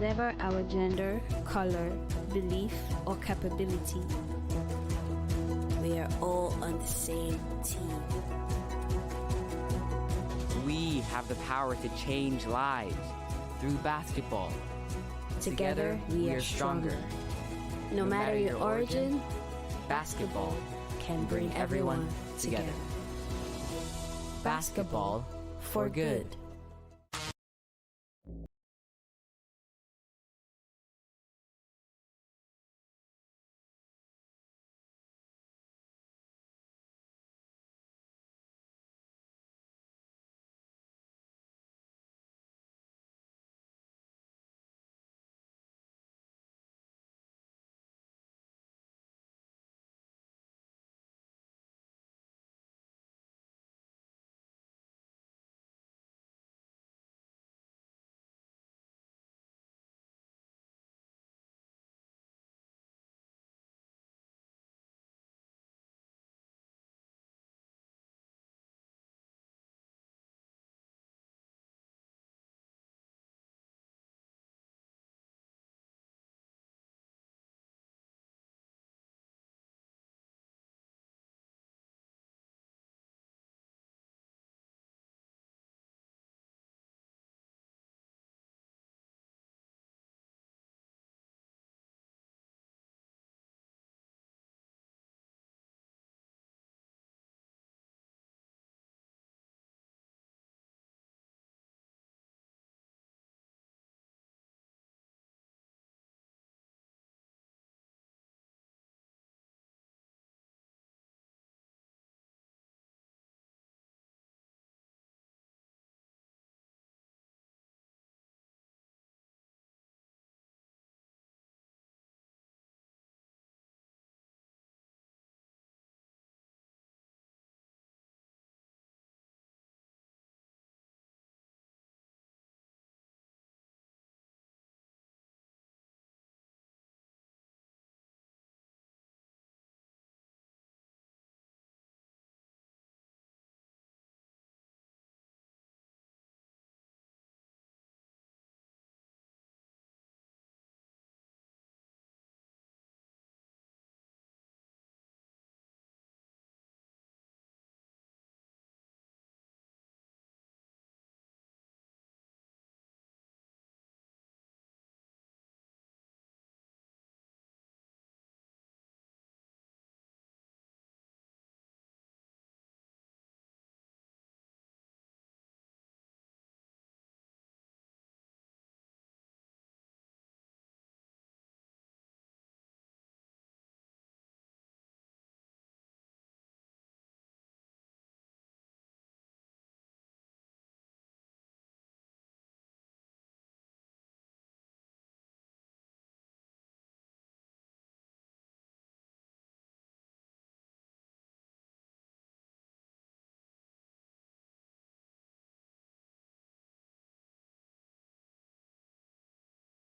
Whatever our gender, color, belief, or capability, we are all on the same team. We have the power to change lives through basketball. Together, we are stronger. No matter your origin, basketball can bring everyone together. Basketball for good.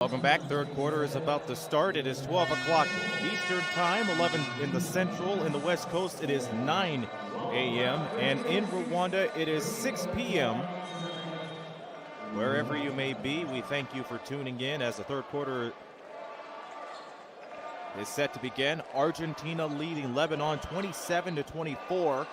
Welcome back. Third quarter is about to start. It is 12 o'clock Eastern Time, 11 in the Central. In the West Coast, it is 9 a.m. And in Rwanda, it is 6 p.m. Wherever you may be, we thank you for tuning in as the third quarter is set to begin. Argentina leading Lebanon 27-24.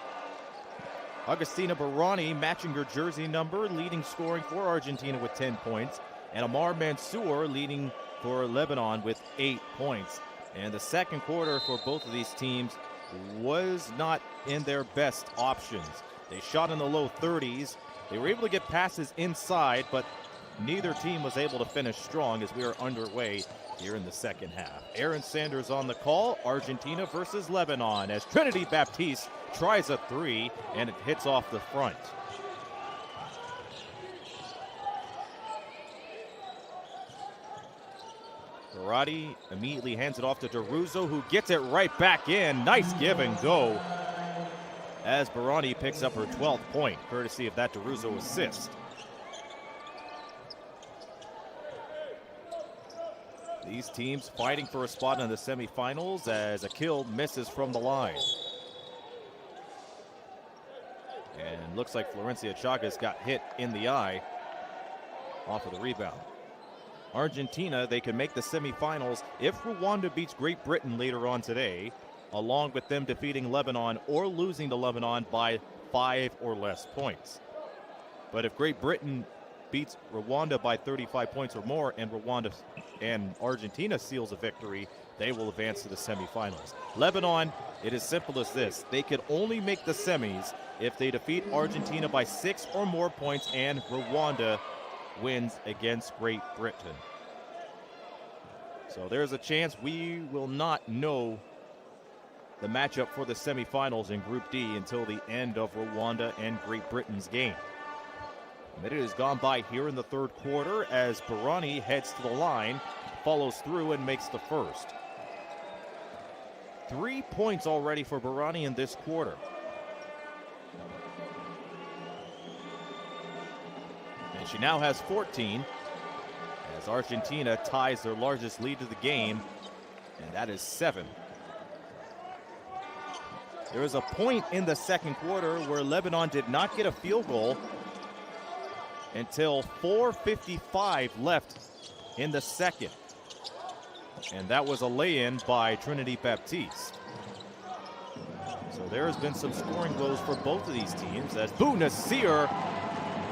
Agustina Barani matching her jersey number, leading scoring for Argentina with 10 points. And Amar Mansour leading for Lebanon with 8 points. And the second quarter for both of these teams was not in their best options. They shot in the low 30s. They were able to get passes inside, but neither team was able to finish strong as we are underway here in the second half. Aaron Sanders on the call. Argentina versus Lebanon as Trinity Baptiste tries a three, and it hits off the front. Barati immediately hands it off to DeRuzo, who gets it right back in. Nice give and go as Barani picks up her 12th point, courtesy of that DeRuzo assist. These teams fighting for a spot in the semifinals as Akil misses from the line. And looks like Florencia Chagas got hit in the eye off of the rebound. Argentina, they can make the semifinals if Rwanda beats Great Britain later on today, along with them defeating Lebanon or losing to Lebanon by 5 or less points. But if Great Britain beats Rwanda by 35 points or more and Rwanda and Argentina seals a victory, they will advance to the semifinals. Lebanon, it is simple as this. They could only make the semis if they defeat Argentina by 6 or more points and Rwanda wins against Great Britain. So there's a chance we will not know the matchup for the semifinals in Group D until the end of Rwanda and Great Britain's game. A minute has gone by here in the third quarter as Barani heads to the line, follows through and makes the first. 3 points already for Barani in this quarter. And she now has 14 as Argentina ties their largest lead of the game, and that is 7. There is a point in the second quarter where Lebanon did not get a field goal until 4:55 left in the second. And that was a lay-in by Trinity Baptiste. So there has been some scoring blows for both of these teams as Bou Nasir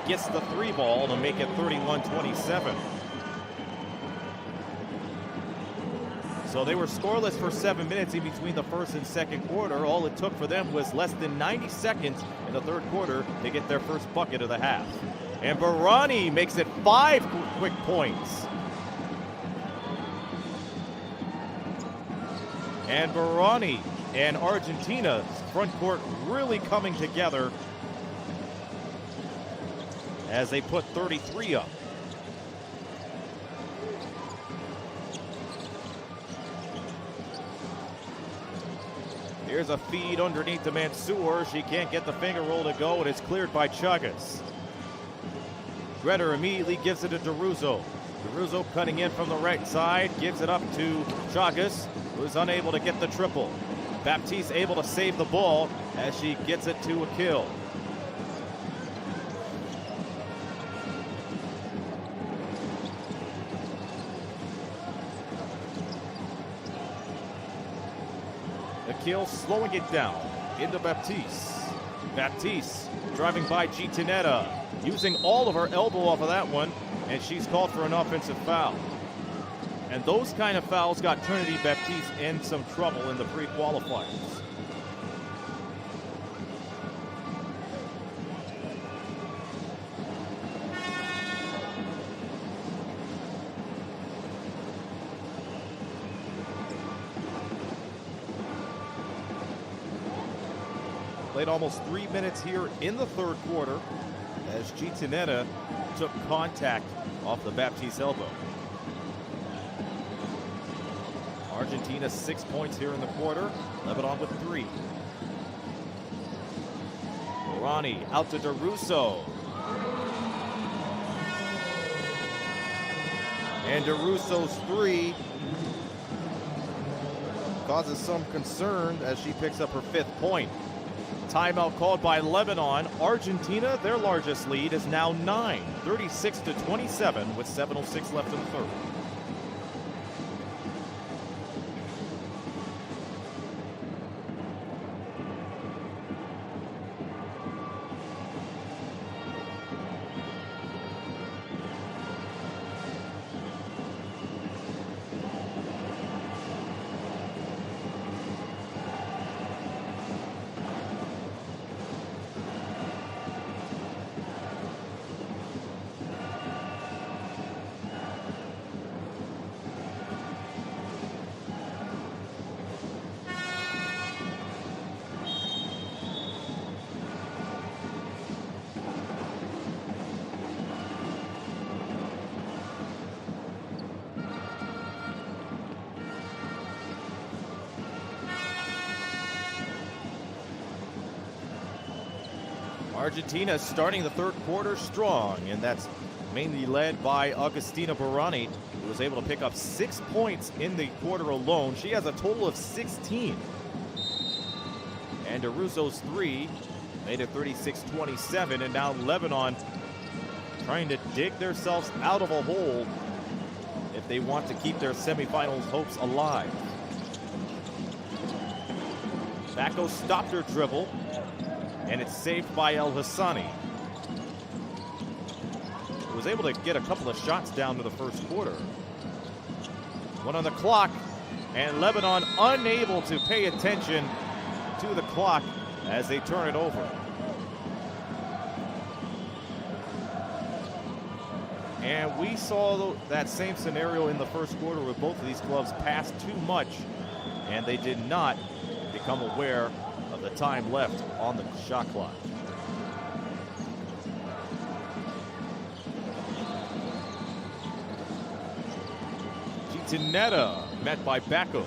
gets the 3 ball to make it 31-27. So they were scoreless for 7 minutes in between the first and second quarter. All it took for them was less than 90 seconds in the third quarter to get their first bucket of the half. And Barani makes it 5 quick points. And Barani and Argentina's front court really coming together as they put 33 up. Here's a feed underneath to Mansour. She can't get the finger roll to go, and it's cleared by Chagas. Greder immediately gives it to DeRusso. DeRusso cutting in from the right side, gives it up to Chagas, who is unable to get the triple. Baptiste able to save the ball as she gets it to a kill. Akil slowing it down into Baptiste. Baptiste driving by Gitanetta, using all of her elbow off of that one, and she's called for an offensive foul. And those kind of fouls got Trinity Baptiste in some trouble in the pre-qualifiers. Played almost 3 minutes here in the third quarter as Gitanetta took contact off the Baptiste elbow. Argentina 6 points here in the quarter. Lebanon with 3. Barani out to DeRusso. And DeRusso's 3 causes some concern as she picks up her 5th point. Timeout called by Lebanon. Argentina, their largest lead, is now 9, 36-27 with 7:06 left in the third. Argentina starting the third quarter strong, and that's mainly led by Agustina Barani, who was able to pick up 6 points in the quarter alone. She has a total of 16. And DeRusso's 3 made it 36-27, and now Lebanon trying to dig themselves out of a hole if they want to keep their semifinals hopes alive. Bacco stopped her dribble, and it's saved by El Hassani. Was able to get a couple of shots down to the first quarter. 1 on the clock, and Lebanon unable to pay attention to the clock as they turn it over. And we saw that same scenario in the first quarter where both of these clubs passed too much, and they did not become aware of the time left on the shot clock. Gitanetta met by Backos.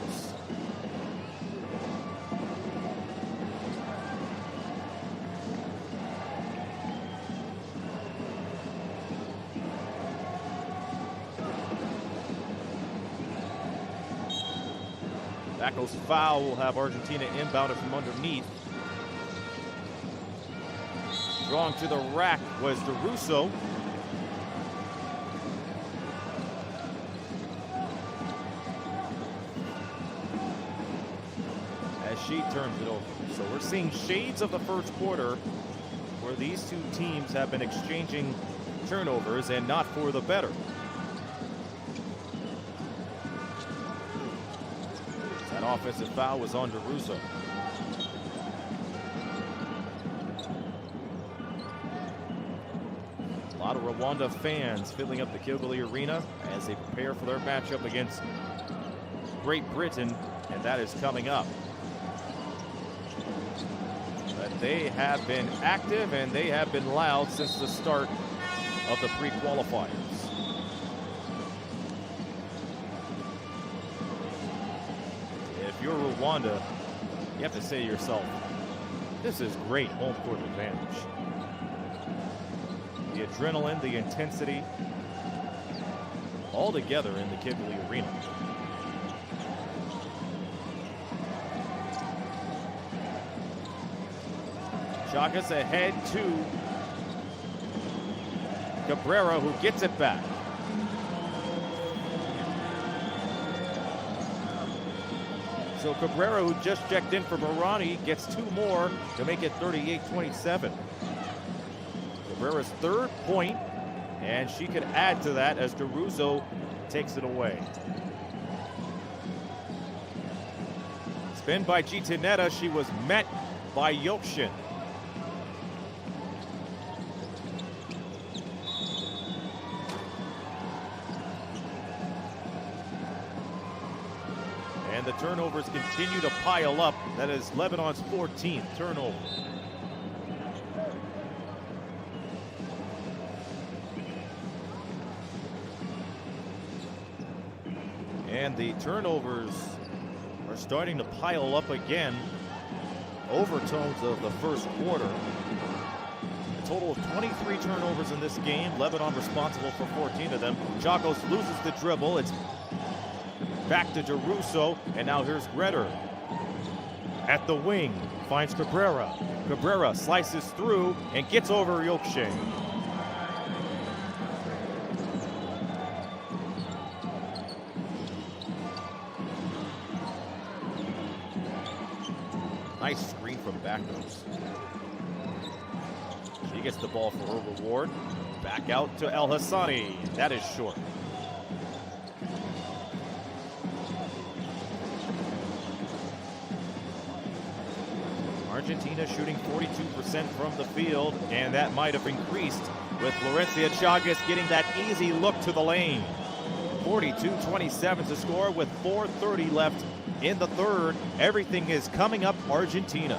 Backos' foul will have Argentina inbounded from underneath. Drawing to the rack was DeRusso. As she turns it over. So we're seeing shades of the first quarter where these two teams have been exchanging turnovers, and not for the better. That offensive foul was on DeRusso. A lot of Rwanda fans filling up the Kigali Arena as they prepare for their matchup against Great Britain, and that is coming up. But they have been active and they have been loud since the start of the pre-qualifiers. If you're Rwanda, you have to say to yourself, this is great home court advantage. The adrenaline, the intensity, all together in the Kigali Arena. Chagas ahead to Cabrera, who gets it back. So Cabrera, who just checked in for Barani, gets 2 more to make it 38-27. Cabrera's 3rd point, and she could add to that as DeRusso takes it away. Spin by Gitanetta. She was met by Yokshin. And the turnovers continue to pile up. That is Lebanon's 14th turnover. And the turnovers are starting to pile up again. Overtones of the first quarter. A total of 23 turnovers in this game. Lebanon responsible for 14 of them. Chagos loses the dribble. It's back to DeRusso, and now here's Redder at the wing, finds Cabrera. Cabrera slices through and gets over Yokshin. Nice screen from Backos. She gets the ball for her reward. Back out to El Hassani. That is short. Argentina shooting 42% from the field, and that might have increased with Florencia Chagas getting that easy look to the lane. 42-27 to score with 4:30 left in the third. Everything is coming up Argentina.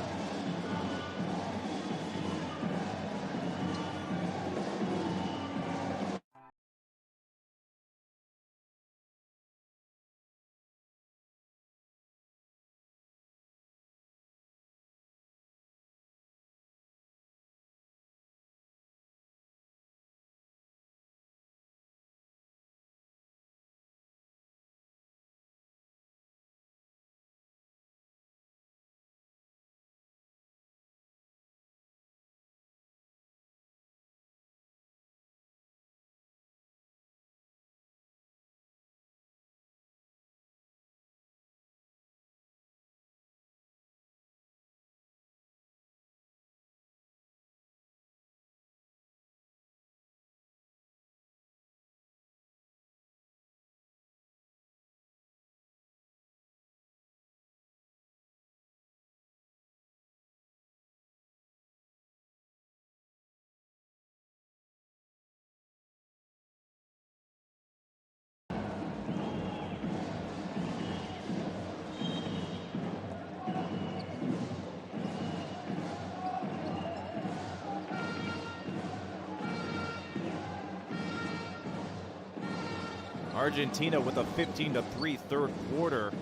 Argentina with a 15-3 third quarter,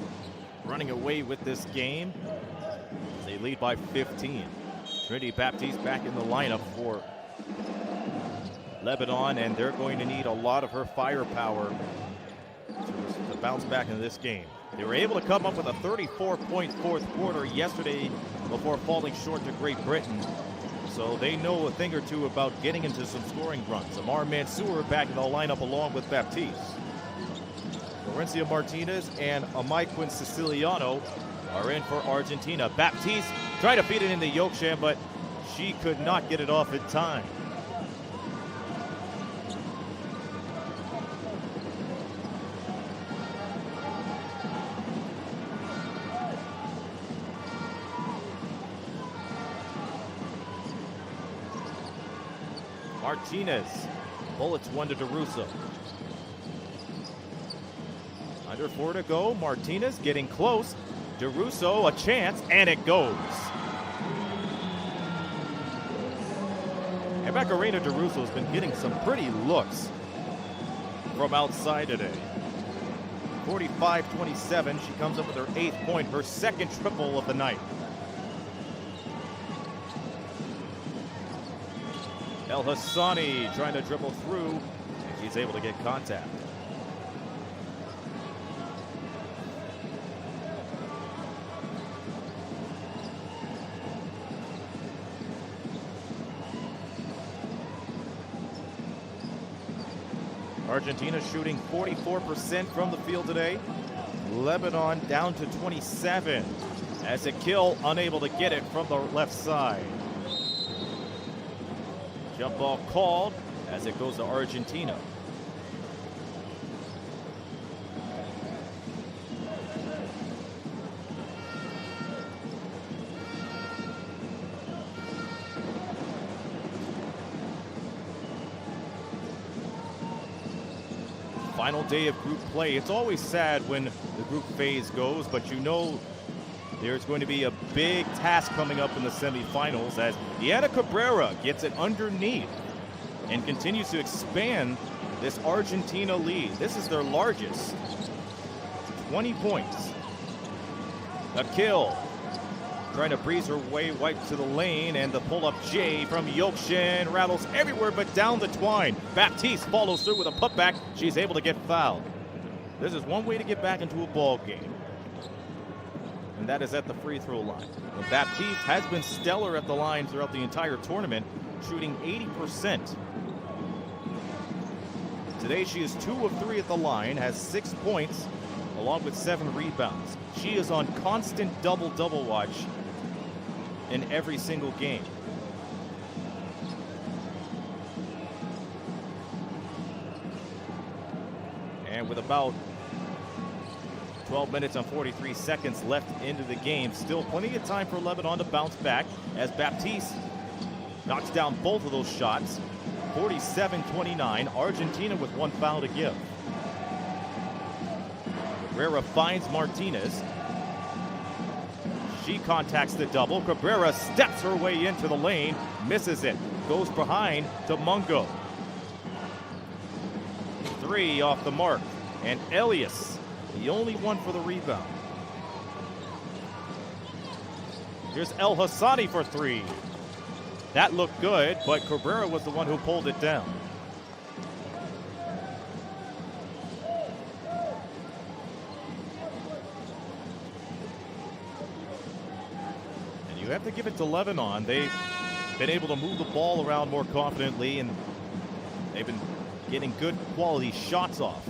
running away with this game. They lead by 15. Trinity Baptiste back in the lineup for Lebanon, and they're going to need a lot of her firepower to bounce back into this game. They were able to come up with a 34-point fourth quarter yesterday before falling short to Great Britain. So they know a thing or two about getting into some scoring runs. Amar Mansour back in the lineup along with Baptiste. Florencia Martinez and Amaiquin Siciliano are in for Argentina. Baptiste tried to feed it into Yokshan, but she could not get it off in time. Martinez bullets one to DeRusso. Under 4 to go. Martinez getting close. DeRusso a chance, and it goes. And Macarena DeRusso has been getting some pretty looks from outside today. 45-27. She comes up with her 8th point, her second triple of the night. El Hassani trying to dribble through, and she's able to get contact. Argentina shooting 44% from the field today. Lebanon down to 27 as Akil unable to get it from the left side. Jump ball called as it goes to Argentina. Final day of group play. It's always sad when the group phase goes, but you know there's going to be a big task coming up in the semifinals as Diana Cabrera gets it underneath and continues to expand this Argentina lead. This is their largest. 20 points. Akil trying to breeze her way right to the lane, and the pull-up J from Yokshan rattles everywhere but down the twine. Baptiste follows through with a putback. She's able to get fouled. This is one way to get back into a ball game, and that is at the free throw line. And Baptiste has been stellar at the line throughout the entire tournament, shooting 80%. Today she is 2 of 3 at the line, has 6 points, along with 7 rebounds. She is on constant double-double watch in every single game. And with about 12 minutes and 43 seconds left into the game, still plenty of time for Lebanon to bounce back as Baptiste knocks down both of those shots. 47-29, Argentina with 1 foul to give. Cabrera finds Martinez. She contacts the double. Cabrera steps her way into the lane, misses it, goes behind to Mungo. 3 off the mark, and Elias, the only one for the rebound. Here's El Hassani for 3. That looked good, but Cabrera was the one who pulled it down. And you have to give it to Lebanon. They've been able to move the ball around more confidently, and they've been getting good quality shots off.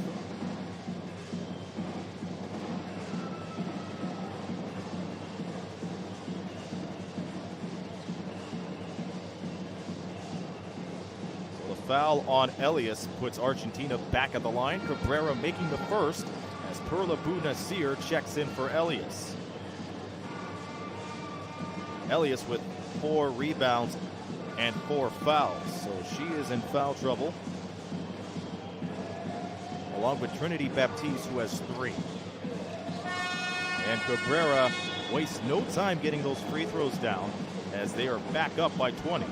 Foul on Elias puts Argentina back at the line. Cabrera making the first as Perla Bou-Nasir checks in for Elias. Elias with 4 rebounds and 4 fouls, so she is in foul trouble, along with Trinity Baptiste, who has 3. And Cabrera wastes no time getting those free throws down as they are back up by 20.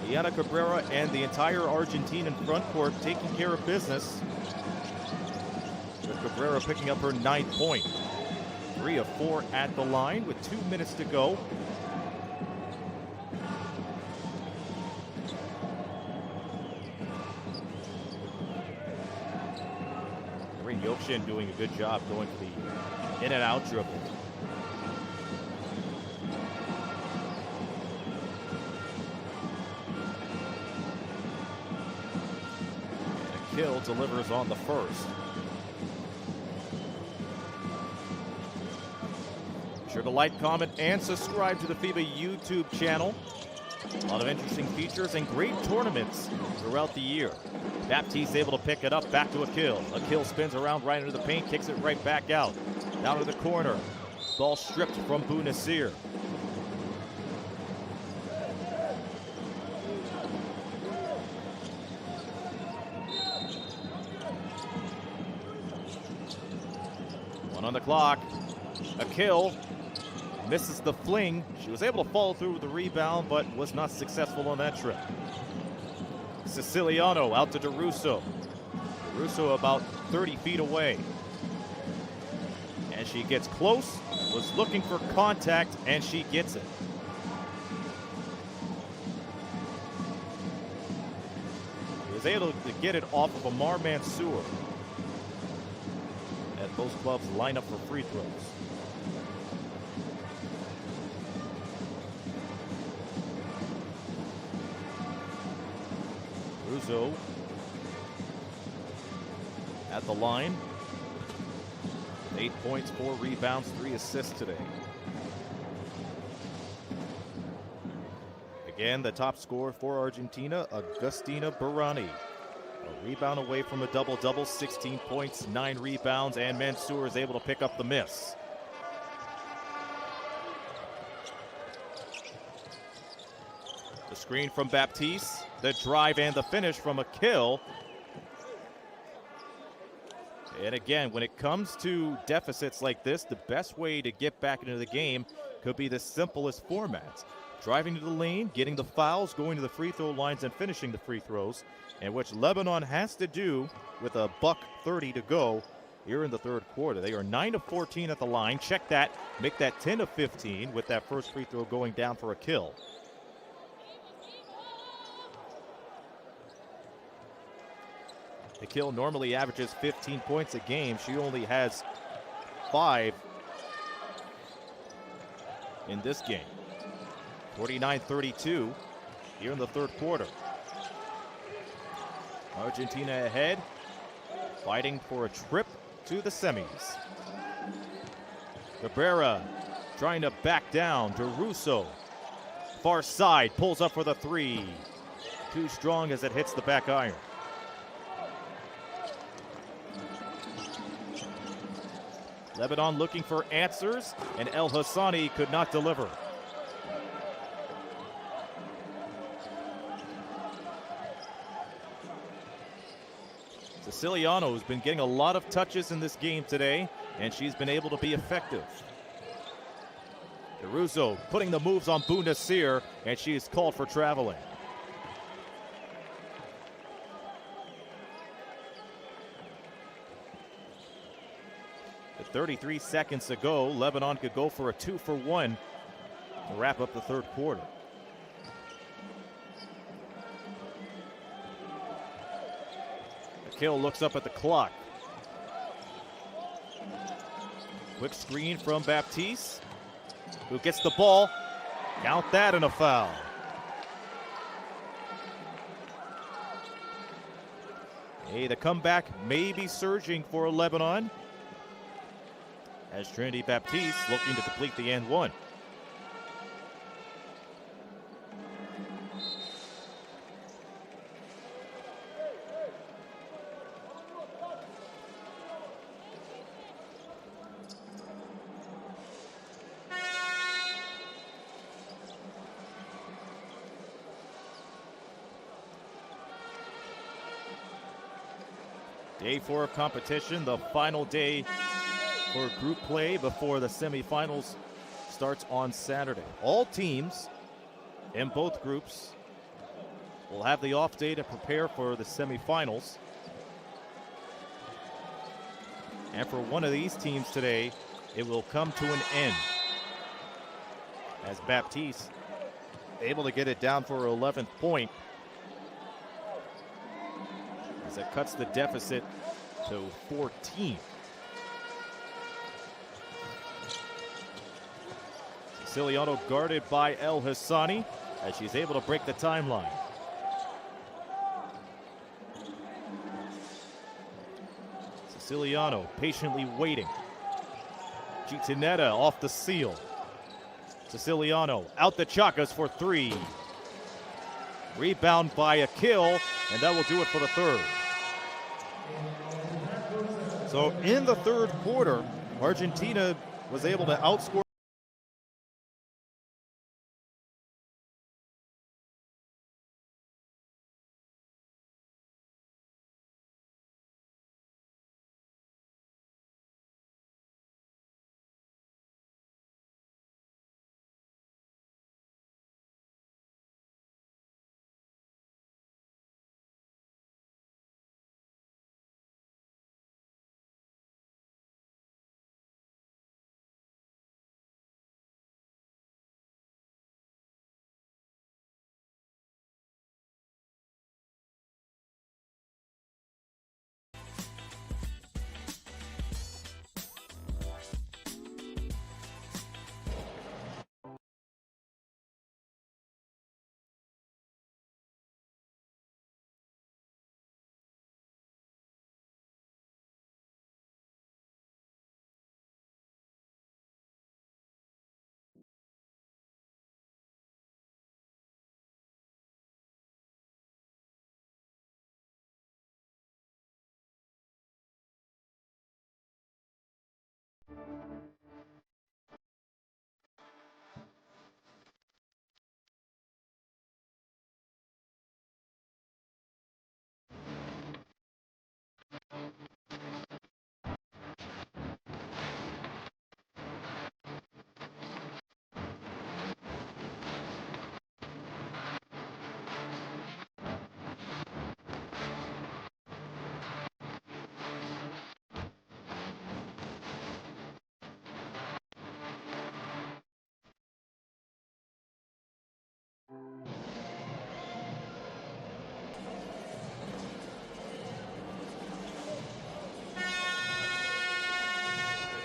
Iana Cabrera and the entire Argentinian front court taking care of business. With Cabrera picking up her 9th point. 3 of 4 at the line with 2 minutes to go. Yokshin doing a good job going for the in and out dribble. Kill delivers on the first. Be sure to like, comment, and subscribe to the FIBA YouTube channel. A lot of interesting features and great tournaments throughout the year. Baptiste able to pick it up, back to Akil. Akil spins around right into the paint, kicks it right back out. Down to the corner. Ball stripped from Bu Nasir. One on the clock. Akil misses the fling. She was able to follow through with the rebound, but was not successful on that trip. Siciliano out to DeRusso. DeRusso about 30 feet away. And she gets close, was looking for contact, and she gets it. She was able to get it off of Amar Mansour. As both clubs line up for free throws. Russo at the line. 8 points, 4 rebounds, 3 assists today. Again, the top scorer for Argentina, Agustina Barani. A rebound away from a double-double, 16 points, 9 rebounds, and Mansour is able to pick up the miss. The screen from Baptiste, the drive and the finish from Akil. And again, when it comes to deficits like this, the best way to get back into the game could be the simplest formats. Driving to the lane, getting the fouls, going to the free throw lines, and finishing the free throws, and which Lebanon has to do with a $1:30 to go here in the third quarter. They are 9 of 14 at the line. Check that, make that 10 of 15 with that first free throw going down for Akil. Akil normally averages 15 points a game. She only has 5 in this game. 49-32 here in the third quarter. Argentina ahead, fighting for a trip to the semis. Cabrera trying to back down. DeRusso, far side, pulls up for the 3. Too strong as it hits the back iron. Lebanon looking for answers, and El Hassani could not deliver. Siciliano has been getting a lot of touches in this game today, and she's been able to be effective. DeRusso putting the moves on Bu Nasir, and she is called for traveling. With 33 seconds to go, Lebanon could go for a 2-for-1 to wrap up the third quarter. Akil looks up at the clock. Quick screen from Baptiste, who gets the ball. Count that in a foul. Hey, the comeback may be surging for Lebanon, as Trinity Baptiste looking to complete the end one. Day 4 of competition, the final day for group play before the semifinals starts on Saturday. All teams in both groups will have the off day to prepare for the semifinals. And for one of these teams today, it will come to an end, as Baptiste able to get it down for her 11th point, as it cuts the deficit to 14. Siciliano guarded by El Hassani as she's able to break the timeline. Siciliano patiently waiting. Gitanetta off the seal. Siciliano out the Chagas for three. Rebound by Akil, and that will do it for the third. So in the third quarter, Argentina was able to outscore.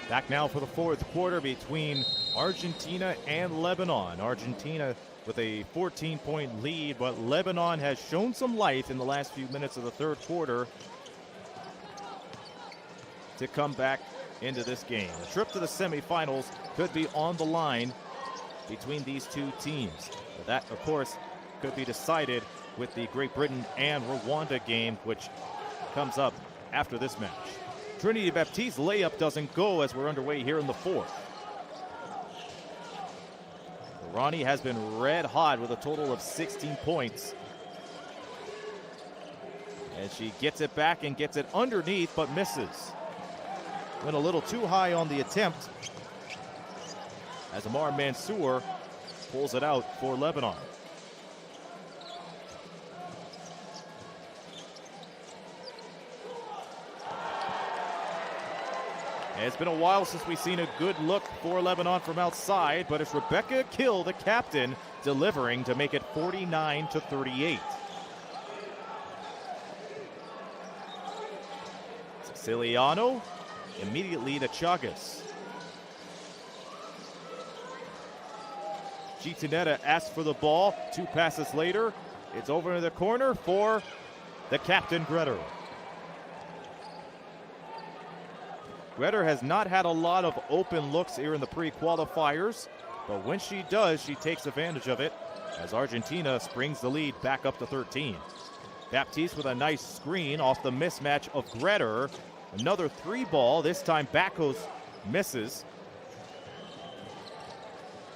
Back now for the fourth quarter between Argentina and Lebanon. Argentina with a 14-point lead, but Lebanon has shown some life in the last few minutes of the third quarter to come back into this game. A trip to the semifinals could be on the line between these two teams. But that, of course, could be decided with the Great Britain and Rwanda game, which comes up after this match. Trinity Baptiste's layup doesn't go as we're underway here in the fourth. Ronnie has been red hot with a total of 16 points. And she gets it back and gets it underneath, but misses. Went a little too high on the attempt as Amar Mansour pulls it out for Lebanon. It's been a while since we've seen a good look for Lebanon from outside, but it's Rebecca Kill, the captain, delivering to make it 49-38. Siciliano immediately to Chagas. Gitanetta asks for the ball. 2 passes later, it's over in the corner for the captain, Gretter. Gretter has not had a lot of open looks here in the pre-qualifiers, but when she does, she takes advantage of it as Argentina springs the lead back up to 13. Baptiste with a nice screen off the mismatch of Gretter. Another 3-ball, this time Bakos misses.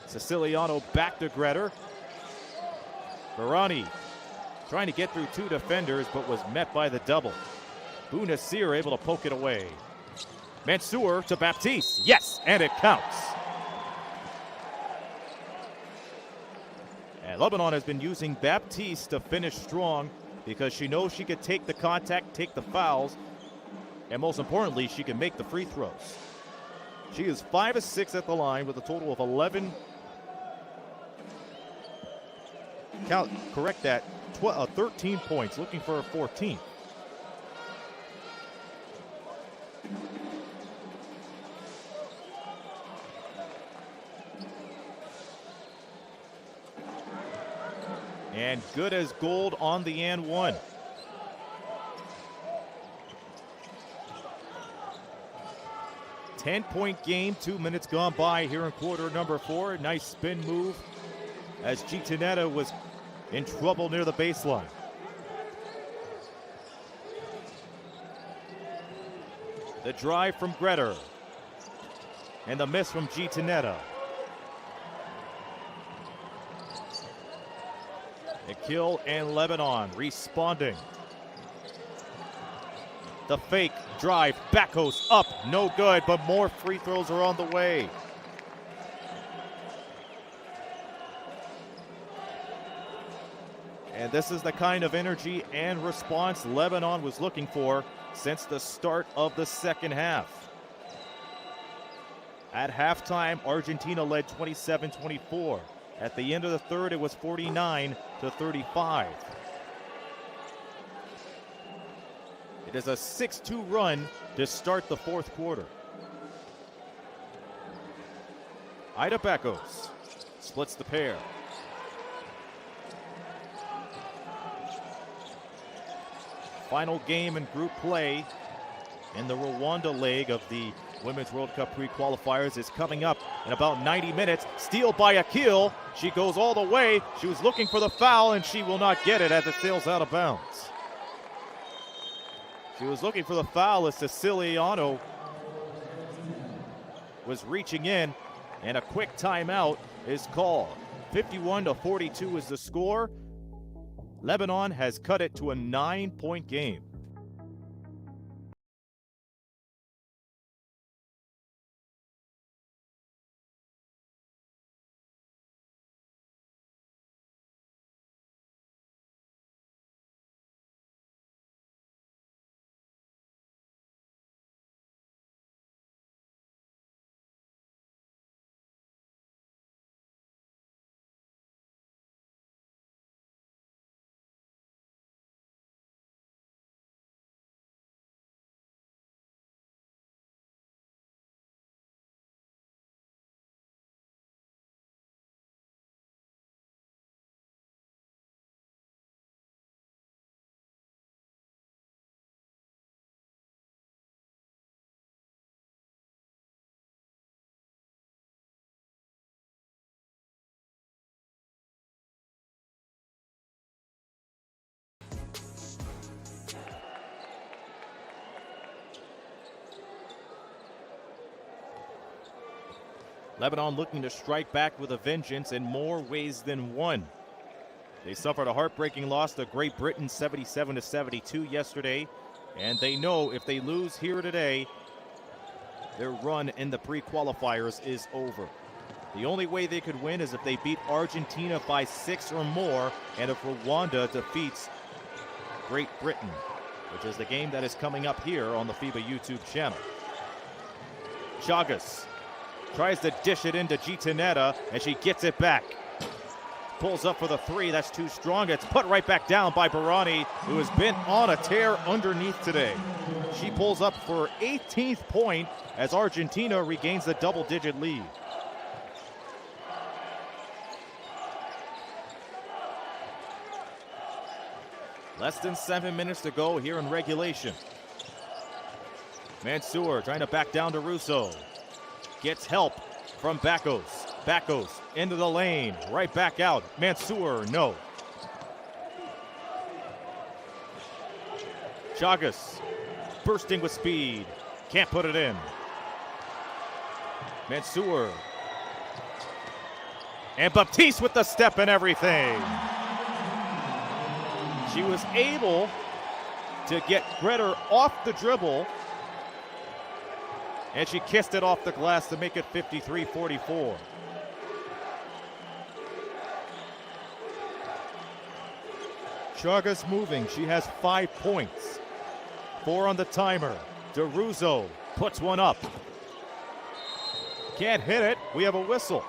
Siciliano back to Gretter. Barani trying to get through 2 defenders, but was met by the double. Bounasir able to poke it away. Mansour to Baptiste. Yes, and it counts. And Lebanon has been using Baptiste to finish strong because she knows she could take the contact, take the fouls, and most importantly, she can make the free throws. She is 5 of 6 at the line with a total of 11. Correct that, 13 points, looking for a 14th. And good as gold on the and one. Ten-point game, 2 minutes gone by here in quarter number 4. Nice spin move as Gitanetta was in trouble near the baseline. The drive from Gretter. And the miss from Gitanetta. Akil and Lebanon responding. The fake drive, Backhouse up, no good, but more free throws are on the way. And this is the kind of energy and response Lebanon was looking for since the start of the second half. At halftime, Argentina led 27-24. At the end of the third, it was 49-35. It is a 6-2 run to start the fourth quarter. Ida Backhouse splits the pair. Final game in group play in the Rwanda leg of the Women's World Cup pre-qualifiers is coming up in about 90 minutes. Steal by Akil. She goes all the way. She was looking for the foul, and she will not get it as it sails out of bounds. She was looking for the foul as Siciliano was reaching in, and a quick timeout is called. 51-42 is the score. Lebanon has cut it to a 9-point game. Lebanon looking to strike back with a vengeance in more ways than one. They suffered a heartbreaking loss to Great Britain 77-72 yesterday, and they know if they lose here today, their run in the pre-qualifiers is over. The only way they could win is if they beat Argentina by 6 or more, and if Rwanda defeats Great Britain, which is the game that is coming up here on the FIBA YouTube channel. Chagas tries to dish it into Gitanetta, and she gets it back. Pulls up for the three. That's too strong. It's put right back down by Barani, who has been on a tear underneath today. She pulls up for her 18th point as Argentina regains the double-digit lead. Less than 7 minutes to go here in regulation. Mansour trying to back down to Russo. Gets help from Backhouse. Backhouse into the lane, right back out. Mansour, no. Chagas bursting with speed. Can't put it in. Mansour. And Baptiste with the step and everything. She was able to get Gretter off the dribble, and she kissed it off the glass to make it 53-44. Chagas moving. She has 5 points. 4 on the timer. DeRuzo puts one up. Can't hit it. We have a whistle.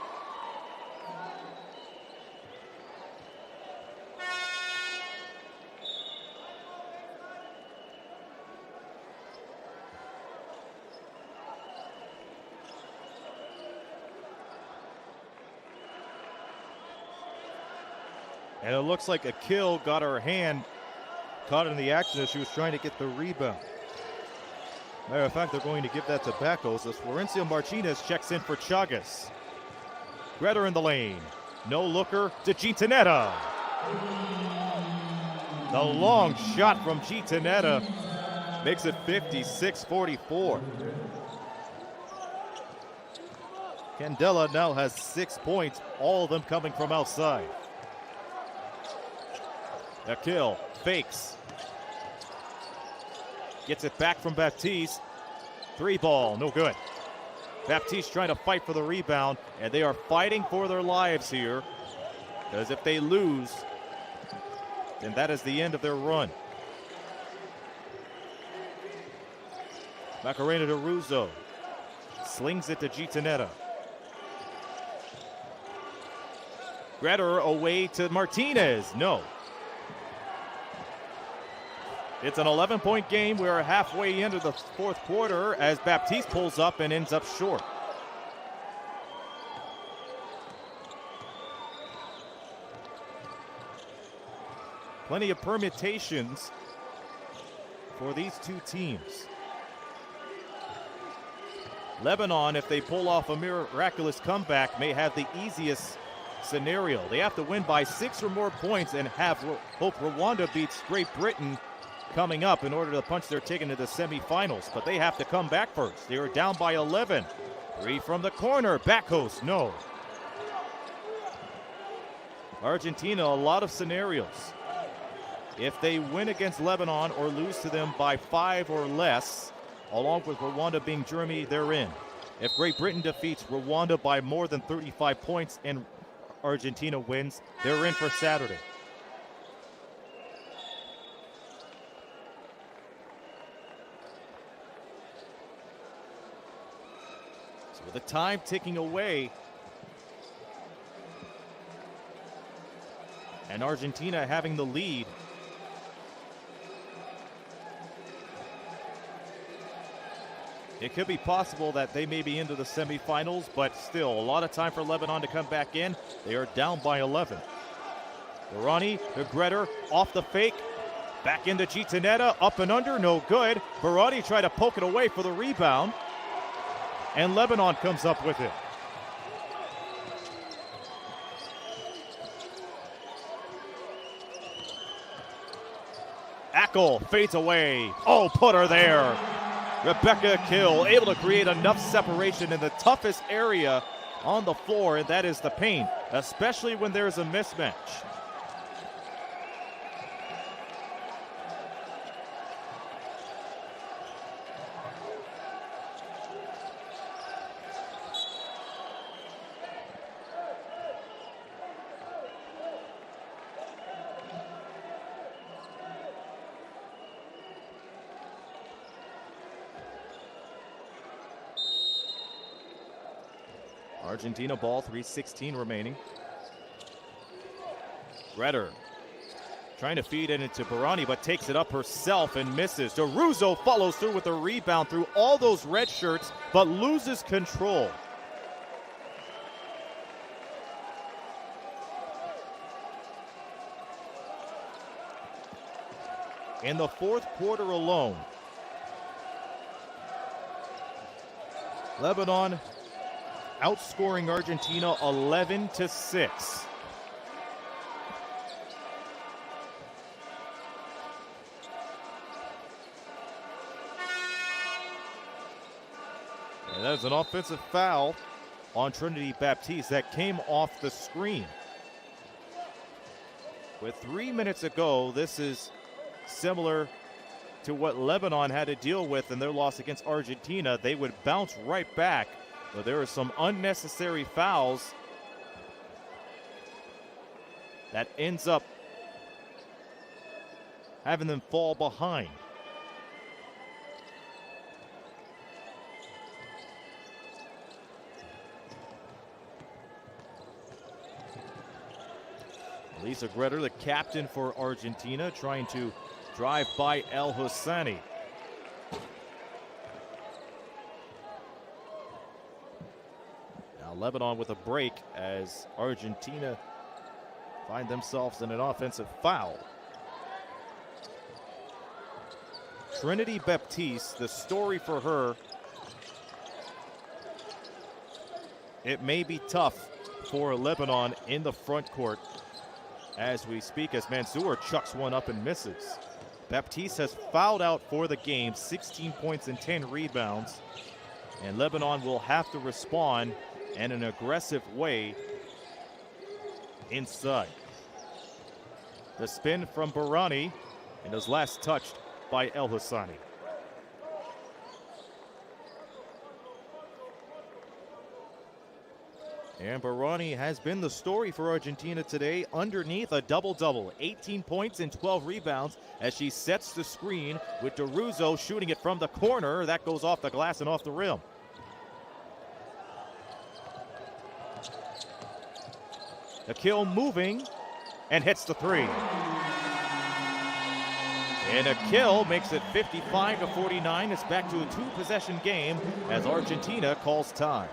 And it looks like Akil got her hand caught in the action as she was trying to get the rebound. Matter of fact, they're going to give that to Backos as Florencia Martinez checks in for Chagas. Greta in the lane. No looker to Gitanetta. The long shot from Gitanetta makes it 56-44. Candela now has 6 points, all of them coming from outside. Akil fakes. Gets it back from Baptiste. 3 ball, no good. Baptiste trying to fight for the rebound, and they are fighting for their lives here. Because if they lose, then that is the end of their run. Macarena DeRuzo slings it to Gitanetta. Greder away to Martinez. No. It's an 11-point game. We are halfway into the 4th quarter as Baptiste pulls up and ends up short. Plenty of permutations for these two teams. Lebanon, if they pull off a miraculous comeback, may have the easiest scenario. They have to win by 6 or more points and hope Rwanda beats Great Britain coming up in order to punch their ticket into the semifinals. But they have to come back first. They are down by 11. 3 from the corner. Back host, no. Argentina, a lot of scenarios. If they win against Lebanon or lose to them by 5 or less, along with Rwanda being Germany, they're in. If Great Britain defeats Rwanda by more than 35 points and Argentina wins, they're in for Saturday. So with the time ticking away, and Argentina having the lead, it could be possible that they may be into the semifinals, but still a lot of time for Lebanon to come back in. They are down by 11. Barani, the Greder, off the fake. Back into Gitanetta, up and under, no good. Barani tried to poke it away for the rebound, and Lebanon comes up with it. Ackle fades away. Oh, put her there. Rebecca Kill able to create enough separation in the toughest area on the floor, and that is the paint, especially when there's a mismatch. Argentina ball, 3:16 remaining. Greder trying to feed it into Barani, but takes it up herself and misses. DeRuzo follows through with a rebound through all those red shirts, but loses control. In the 4th quarter alone, Lebanon outscoring Argentina 11-6. And that's an offensive foul on Trinity Baptiste that came off the screen. With 3 minutes to go, this is similar to what Lebanon had to deal with in their loss against Argentina. They would bounce right back. But there are some unnecessary fouls that ends up having them fall behind. Lisa Gretter, the captain for Argentina, trying to drive by El Houssani. Now Lebanon with a break as Argentina find themselves in an offensive foul. Trinity Baptiste, the story for her, it may be tough for Lebanon in the front court as we speak, as Mansour chucks one up and misses. Baptiste has fouled out for the game, 16 points and 10 rebounds, and Lebanon will have to respond in an aggressive way inside. The spin from Barani, and was last touched by El Houssani. And Barani has been the story for Argentina today, underneath a double-double, 18 points and 12 rebounds as she sets the screen with DeRuzo shooting it from the corner. That goes off the glass and off the rim. Akil moving and hits the three. And Akil makes it 55-49. It's back to a two-possession game as Argentina calls time.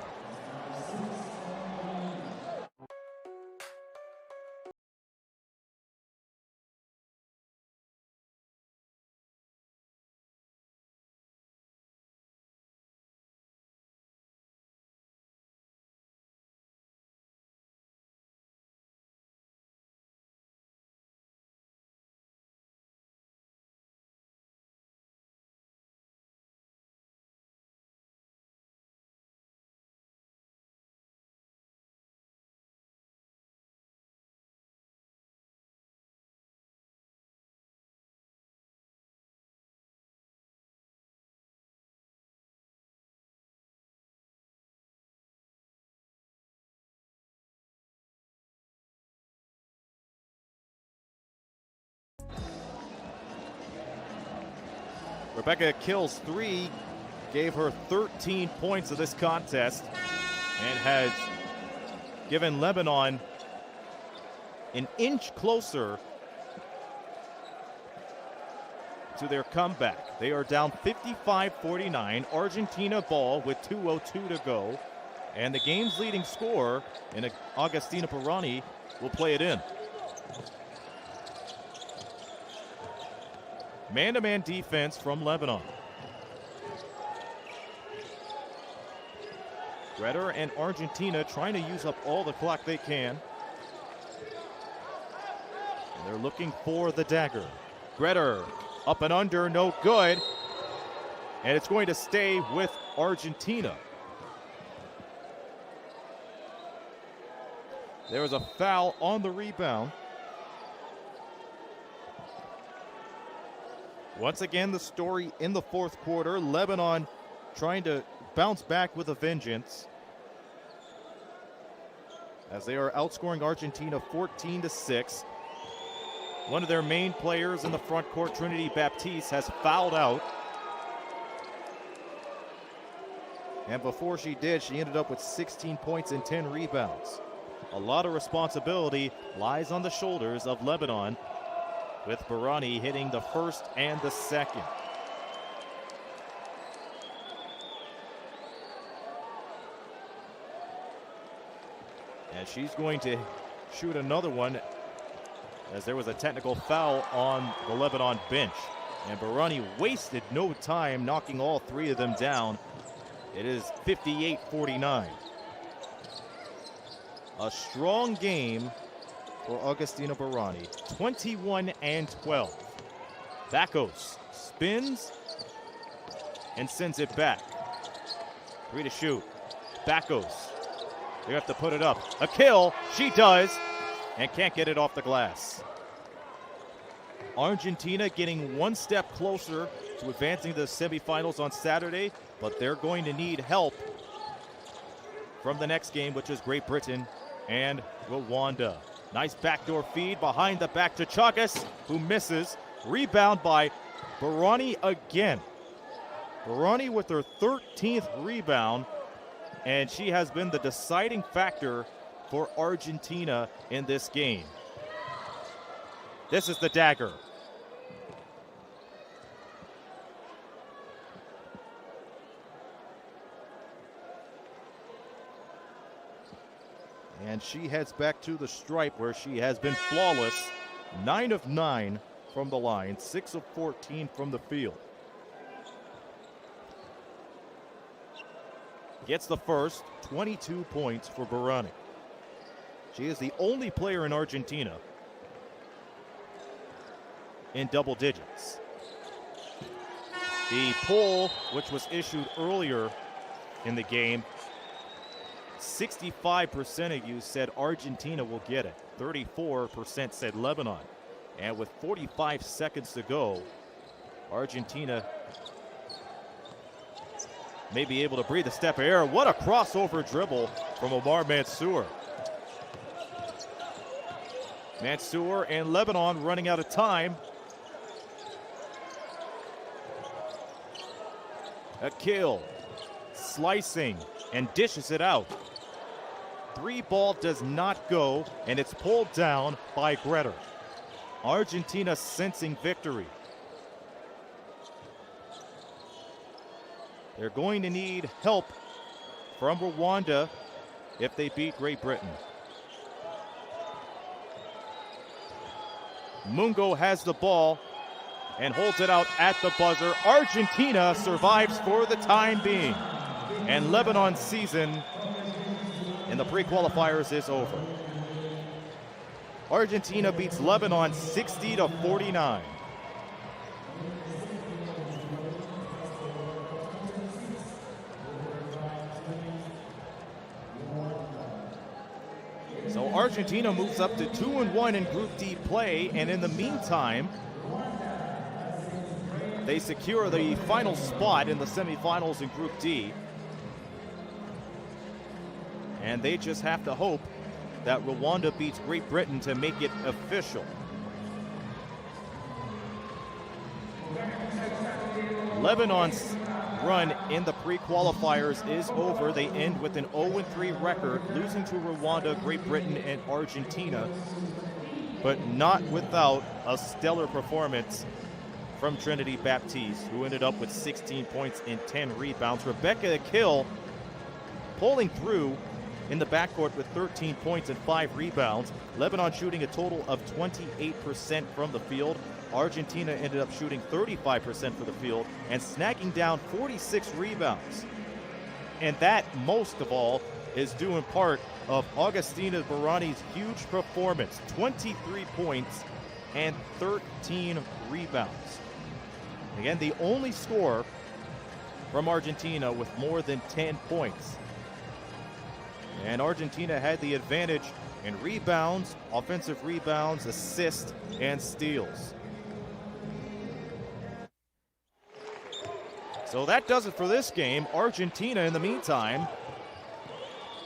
Rebecca Akil's three gave her 13 points of this contest and has given Lebanon an inch closer to their comeback. They are down 55-49. Argentina ball with 2:02 to go. And the game's leading scorer, in Agustina Barani, will play it in. Man-to-man defense from Lebanon. Gretter and Argentina trying to use up all the clock they can. And they're looking for the dagger. Gretter up and under, no good. And it's going to stay with Argentina. There was a foul on the rebound. Once again, the story in the fourth quarter. Lebanon trying to bounce back with a vengeance as they are outscoring Argentina 14-6. One of their main players in the front court, Trinity Baptiste, has fouled out. And before she did, she ended up with 16 points and 10 rebounds. A lot of responsibility lies on the shoulders of Lebanon, with Barani hitting the first and the second. And she's going to shoot another one as there was a technical foul on the Lebanon bench. And Barani wasted no time knocking all three of them down. It is 58-49. A strong game for Agustina Barani, 21-12. Bakos spins and sends it back. 3 to shoot. Bakos, they have to put it up. Akil, she does, and can't get it off the glass. Argentina getting one step closer to advancing to the semifinals on Saturday, but they're going to need help from the next game, which is Great Britain and Rwanda. Nice backdoor feed behind the back to Chagas, who misses. Rebound by Barani again. Barani with her 13th rebound, and she has been the deciding factor for Argentina in this game. This is the dagger. And she heads back to the stripe where she has been flawless. 9 of 9 from the line, 6 of 14 from the field. Gets the first, 22 points for Barani. She is the only player in Argentina in double digits. The poll, which was issued earlier in the game, 65% of you said Argentina will get it. 34% said Lebanon. And with 45 seconds to go, Argentina may be able to breathe a step of air. What a crossover dribble from Omar Mansour. Mansour and Lebanon running out of time. Akil slicing and dishes it out. 3-ball does not go, and it's pulled down by Gretter. Argentina sensing victory. They're going to need help from Rwanda if they beat Great Britain. Mungo has the ball and holds it out at the buzzer. Argentina survives for the time being, and Lebanon's season in the pre-qualifiers is over. Argentina beats Lebanon 60-49. So Argentina moves up to 2-1 in Group D play, and in the meantime, they secure the final spot in the semifinals in Group D. And they just have to hope that Rwanda beats Great Britain to make it official. Lebanon's run in the pre-qualifiers is over. They end with an 0-3 record, losing to Rwanda, Great Britain, and Argentina, but not without a stellar performance from Trinity Baptiste, who ended up with 16 points and 10 rebounds. Rebecca Akil pulling through in the backcourt with 13 points and 5 rebounds. Lebanon shooting a total of 28% from the field. Argentina ended up shooting 35% for the field and snagging down 46 rebounds. And that, most of all, is due in part of Augustina Barani's huge performance. 23 points and 13 rebounds. Again, the only scorer from Argentina with more than 10 points. And Argentina had the advantage in rebounds, offensive rebounds, assists, and steals. So that does it for this game. Argentina, in the meantime,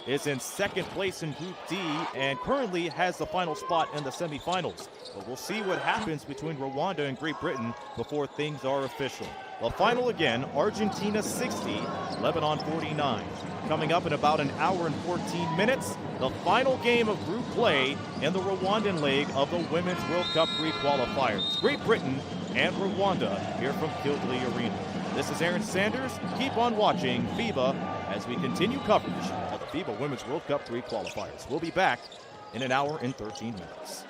is in second place in Group D and currently has the final spot in the semifinals. But we'll see what happens between Rwanda and Great Britain before things are official. The final again, Argentina 60, Lebanon 49. Coming up in about an hour and 14 minutes, the final game of group play in the Rwandan leg of the Women's World Cup pre-qualifiers. Great Britain and Rwanda here from Kilgley Arena. This is Aaron Sanders. Keep on watching FIBA as we continue coverage of the FIBA Women's World Cup pre-qualifiers. We'll be back in an hour and 13 minutes.